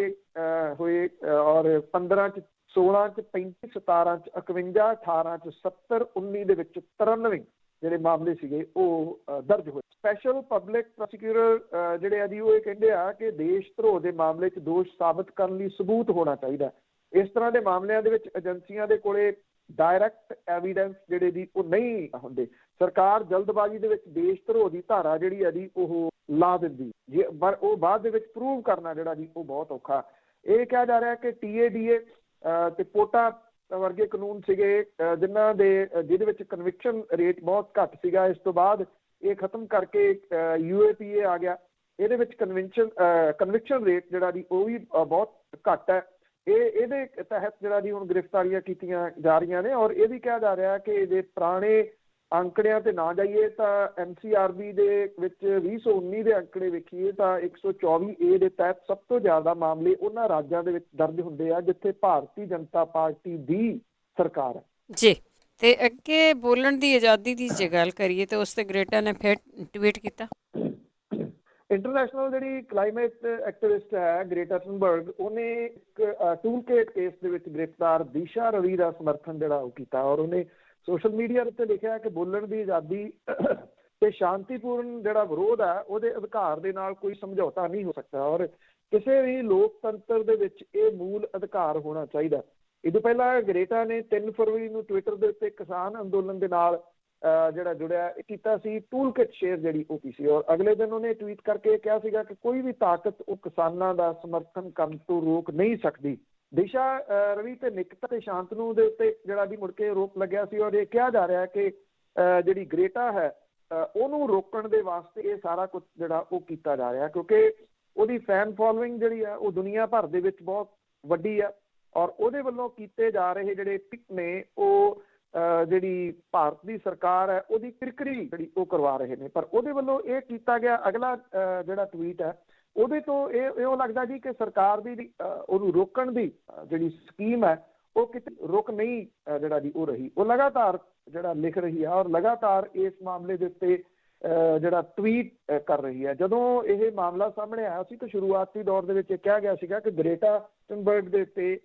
[SPEAKER 2] ਹੋਏ ਔਰ 15 'ਚ 16 'ਚ 35, 17 'ਚ 51, 18 'ਚ 70, 19 ਦੇ ਵਿੱਚ 93 ਜਿਹੜੇ ਮਾਮਲੇ ਸੀਗੇ ਉਹ ਦਰਜ ਹੋਏ। ਸਪੈਸ਼ਲ ਪਬਲਿਕ ਪ੍ਰੋਸੀਕਿਊਟਰ ਜਿਹੜੇ ਆ ਜੀ ਉਹ ਇਹ ਕਹਿੰਦੇ ਆ ਕਿ ਦੇਸ਼ ਧਰੋਹ ਦੇ ਮਾਮਲੇ 'ਚ ਦੋਸ਼ ਸਾਬਤ ਕਰਨ ਲਈ ਸਬੂਤ ਹੋਣਾ ਚਾਹੀਦਾ। ਇਸ ਤਰ੍ਹਾਂ ਦੇ ਮਾਮਲਿਆਂ ਦੇ ਵਿੱਚ ਏਜੰਸੀਆਂ ਦੇ ਕੋਲੇ ਡਾਇਰੈਕਟ ਐਵੀਡੈਂਸ ਜਿਹੜੇ ਜੀ ਉਹ ਨਹੀਂ ਹੁੰਦੇ। ਸਰਕਾਰ ਜਲਦਬਾਜ਼ੀ ਦੇ ਵਿੱਚ ਦੇਸ਼ ਧਰੋਹ ਦੀ ਧਾਰਾ ਜਿਹੜੀ ਹੈ ਜੀ ਉਹ ਲਾ ਦਿੰਦੀ ਜੇ, ਪਰ ਉਹ ਬਾਅਦ ਦੇ ਵਿੱਚ ਪ੍ਰੂਵ ਕਰਨਾ ਜਿਹੜਾ ਜੀ ਉਹ ਬਹੁਤ ਔਖਾ। ਇਹ ਕਿਹਾ ਜਾ ਰਿਹਾ ਕਿ TADA ਤੇ ਪੋਟਾ ਵਰਗੇ ਕਾਨੂੰਨ ਸੀਗੇ ਜਿਹਦੇ ਵਿੱਚ ਕਨਵਿਕਸ਼ਨ ਰੇਟ ਬਹੁਤ ਘੱਟ ਸੀਗਾ। ਇਸ ਤੋਂ ਬਾਅਦ ਇਹ ਖਤਮ ਕਰਕੇ UAPA ਆ ਗਿਆ। ਇਹਦੇ ਵਿੱਚ ਕਨਵਿਕਸ਼ਨ ਰੇਟ ਜਿਹੜਾ ਜੀ ਉਹ ਵੀ ਬਹੁਤ ਘੱਟ ਹੈ। ਇਹਦੇ ਤਹਿਤ ਜਿਹੜਾ ਜੀ ਹੁਣ ਗ੍ਰਿਫਤਾਰੀਆਂ ਕੀਤੀਆਂ ਜਾ ਰਹੀਆਂ ਨੇ ਔਰ ਇਹ ਵੀ ਕਿਹਾ ਜਾ ਰਿਹਾ ਕਿ ਜੇ ਪੁਰਾਣੇ ਅੰਕੜਿਆਂ ਤੇ ਨਾ ਜਾਈਏ ਤਾਂ NCRB ਦੇ ਵਿੱਚ 2019 ਦੇ ਅੰਕੜੇ ਵੇਖੀਏ ਤਾਂ 124A ਦੇ ਤਹਿਤ ਸਭ ਤੋਂ ਜ਼ਿਆਦਾ ਮਾਮਲੇ ਉਹਨਾਂ ਰਾਜਾਂ ਦੇ ਵਿੱਚ ਦਰਜ ਹੁੰਦੇ ਆ ਜਿੱਥੇ ਭਾਰਤੀ ਜਨਤਾ ਪਾਰਟੀ ਦੀ ਸਰਕਾਰ ਹੈ
[SPEAKER 1] ਜੀ। ਤੇ ਅੱਗੇ ਬੋਲਣ ਦੀ ਆਜ਼ਾਦੀ ਦੀ ਜੇ ਗੱਲ ਕਰੀਏ ਤਾਂ ਉਸ ਤੇ ਗ੍ਰੇਟਾ ਨੇ ਫਿਰ ਟਵੀਟ ਕੀਤਾ।
[SPEAKER 2] ਇੰਟਰਨੈਸ਼ਨਲ ਜਿਹੜੀ ਕਲਾਈਮੇਟ ਐਕਟਿਵਿਸਟ ਹੈ ਗ੍ਰੇਟਾ ਥਨਬਰਗ, ਉਹਨੇ ਇੱਕ ਟੂਲਕਿਟ ਕੇਸ ਦੇ ਵਿੱਚ ਗ੍ਰਿਫਤਾਰ ਦਿਸ਼ਾ ਰਵੀ ਦਾ ਸਮਰਥਨ ਜਿਹੜਾ ਉਹ ਕੀਤਾ ਔਰ ਉਹਨੇ ਸੋਸ਼ਲ ਮੀਡੀਆ ਉੱਤੇ ਲਿਖਿਆ ਕਿ ਬੋਲਣ ਦੀ ਆਜ਼ਾਦੀ ਤੇ ਸ਼ਾਂਤੀਪੂਰਨ ਜਿਹੜਾ ਵਿਰੋਧ ਹੈ ਉਹਦੇ ਅਧਿਕਾਰ ਦੇ ਨਾਲ ਕੋਈ ਸਮਝੌਤਾ ਨਹੀਂ ਹੋ ਸਕਦਾ ਔਰ ਕਿਸੇ ਵੀ ਲੋਕਤੰਤਰ ਦੇ ਵਿੱਚ ਇਹ ਮੂਲ ਅਧਿਕਾਰ ਹੋਣਾ ਚਾਹੀਦਾ। ਇਹ ਤੋਂ ਪਹਿਲਾਂ ਗ੍ਰੇਟਾ ਨੇ 3 ਫਰਵਰੀ ਨੂੰ ਟਵਿੱਟਰ ਦੇ ਉੱਤੇ ਕਿਸਾਨ ਅੰਦੋਲਨ ਦੇ ਨਾਲ ਜਿਹੜਾ ਜੁੜਿਆ ਕੀਤਾ ਸੀ ਟੂਲਕਿਟ ਸ਼ੇਅਰ ਜਿਹੜੀ ਉਹ ਕੀਤੀ ਔਰ ਅਗਲੇ ਦਿਨ ਉਹਨੇ ਟਵੀਟ ਕਰਕੇ ਕਿਹਾ ਸੀਗਾ ਕਿ ਕੋਈ ਵੀ ਤਾਕਤ ਉਹ ਕਿਸਾਨਾਂ ਦਾ ਸਮਰਥਨ ਕਰਨ ਤੋਂ ਰੋਕ ਨਹੀਂ ਸਕਦੀ। ਦਿਸ਼ਾ ਰਵੀ ਤੇ ਨਿਕਤਾ ਤੇ ਸ਼ਾਂਤਨੂ ਦੇ ਉੱਤੇ ਜਿਹੜਾ ਜੀ ਮੁੜ ਕੇ ਆਰੋਪ ਲੱਗਿਆ ਸੀ ਔਰ ਇਹ ਕਿਹਾ ਜਾ ਰਿਹਾ ਕਿ ਜਿਹੜੀ ਗ੍ਰੇਟਾ ਹੈ ਉਹਨੂੰ ਰੋਕਣ ਦੇ ਵਾਸਤੇ ਇਹ ਸਾਰਾ ਕੁਝ ਜਿਹੜਾ ਉਹ ਕੀਤਾ ਜਾ ਰਿਹਾ ਕਿਉਂਕਿ ਉਹਦੀ ਫੈਨ ਫੋਲੋਇੰਗ ਜਿਹੜੀ ਆ ਉਹ ਦੁਨੀਆ ਭਰ ਦੇ ਵਿੱਚ ਬਹੁਤ ਵੱਡੀ ਆ ਔਰ ਉਹਦੇ ਵੱਲੋਂ ਕੀਤੇ ਜਾ ਰਹੇ ਜਿਹੜੇ ਟਿਕ ਨੇ ਉਹ ਜਿਹੜੀ ਭਾਰਤ ਦੀ ਸਰਕਾਰ ਹੈ ਉਹਦੀ ਕਿਰਕਰੀ ਜਿਹੜੀ ਉਹ ਕਰਵਾ ਰਹੇ ਨੇ। ਪਰ ਉਹਦੇ ਵੱਲੋਂ ਇਹ ਕੀਤਾ ਗਿਆ ਅਗਲਾ ਜਿਹੜਾ ਟਵੀਟ ਹੈ ਉਹਦੇ ਤੋਂ ਇਹ ਲੱਗਦਾ ਜੀ ਕਿ ਸਰਕਾਰ ਦੀ ਉਹਨੂੰ ਰੋਕਣ ਦੀ ਜਿਹੜੀ ਸਕੀਮ ਹੈ ਉਹ ਕਿਤੇ ਰੁਕ ਨਹੀਂ ਜਿਹੜਾ ਜੀ ਉਹ ਰਹੀ। ਉਹ ਲਗਾਤਾਰ ਜਿਹੜਾ ਲਿਖ ਰਹੀ ਹੈ ਔਰ ਲਗਾਤਾਰ ਇਸ ਮਾਮਲੇ ਦੇ ਉੱਤੇ ਜਿਹੜਾ ਟਵੀਟ ਕਰ ਰਹੀ ਹੈ। ਜਦੋਂ ਇਹ ਮਾਮਲਾ ਸਾਹਮਣੇ ਆਇਆ ਸੀ ਤਾਂ ਸ਼ੁਰੂਆਤੀ ਦੌਰ ਦੇ ਵਿੱਚ ਇਹ ਕਿਹਾ ਗਿਆ ਸੀਗਾ ਕਿ ਗ੍ਰੇਟਾ ਥਨਬਰਗ ਦੇ ਉੱਤੇ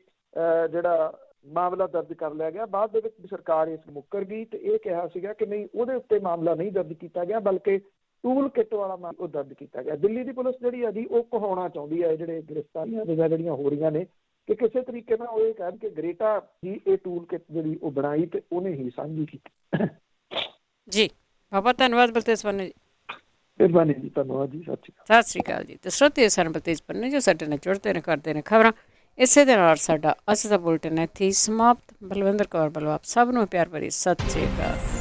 [SPEAKER 2] ਜਿਹੜਾ ਮਾਮਲਾ ਦਰਜ ਕਰ ਲਿਆ ਗਿਆ। ਬਾਅਦ ਦੇ ਵਿੱਚ ਸਰਕਾਰ ਇਸ ਮੁੱਕਰ ਗਈ ਤੇ ਇਹ ਕਿਹਾ ਸੀਗਾ ਕਿ ਨਹੀਂ ਉਹਦੇ ਉੱਤੇ ਮਾਮਲਾ ਨਹੀਂ ਦਰਜ ਕੀਤਾ ਗਿਆ ਬਲਕਿ ਟੂਲ ਕਿੱਟ ਵਾਲਾ ਮਾਮਲਾ ਉਹ ਦਰਜ ਕੀਤਾ ਗਿਆ। ਦਿੱਲੀ ਦੀ ਪੁਲਿਸ ਜਿਹੜੀ ਹੈ ਜੀ ਉਹ ਕਹਾਉਣਾ ਚਾਹੁੰਦੀ ਹੈ ਜਿਹੜੇ ਗ੍ਰਿਫਤਾਰੀਆਂ ਜਿਹੜੀਆਂ ਹੋ ਰਹੀਆਂ ਨੇ ਕਿ ਕਿਸੇ ਤਰੀਕੇ ਨਾਲ ਉਹ ਇਹ ਕਹਿਣ ਕਿ ਗ੍ਰੇਟਾ ਜੀ ਇਹ ਟੂਲ ਕਿੱਟ ਜਿਹੜੀ ਉਹ ਬਣਾਈ ਤੇ ਉਹਨੇ ਹੀ ਸਾਂਝੀ ਕੀਤੀ।
[SPEAKER 1] ਜੀ ਬਹੁਤ ਧੰਨਵਾਦ ਬਲਤੇਜ ਪੰਨੂ ਜੀ।
[SPEAKER 2] ਮਿਹਰਬਾਨੀ ਜੀ, ਧੰਨਵਾਦ ਜੀ,
[SPEAKER 1] ਸਤਿ ਸ਼੍ਰੀ ਅਕਾਲ ਜੀ। ਤੇ ਸਰੋਤੇ ਸਨ ਬਲਤੇਜ ਪੰਨੂ ਜੋ ਸਾਡੇ ਨਾਲ ਜੁੜਦੇ ਨੇ ਕਰਦੇ ਨੇ ਖਬਰਾਂ। ਇਸੇ ਦੇ ਨਾਲ ਸਾਡਾ ਅੱਜ ਦਾ ਬੁਲਟਨ ਇੱਥੇ ਹੀ ਸਮਾਪਤ। ਬਲਵਿੰਦਰ ਕੌਰ ਬਲਵਾ ਸਭ ਨੂੰ ਪਿਆਰ ਭਰੀ ਸਤਿ ਸ਼੍ਰੀ ਅਕਾਲ।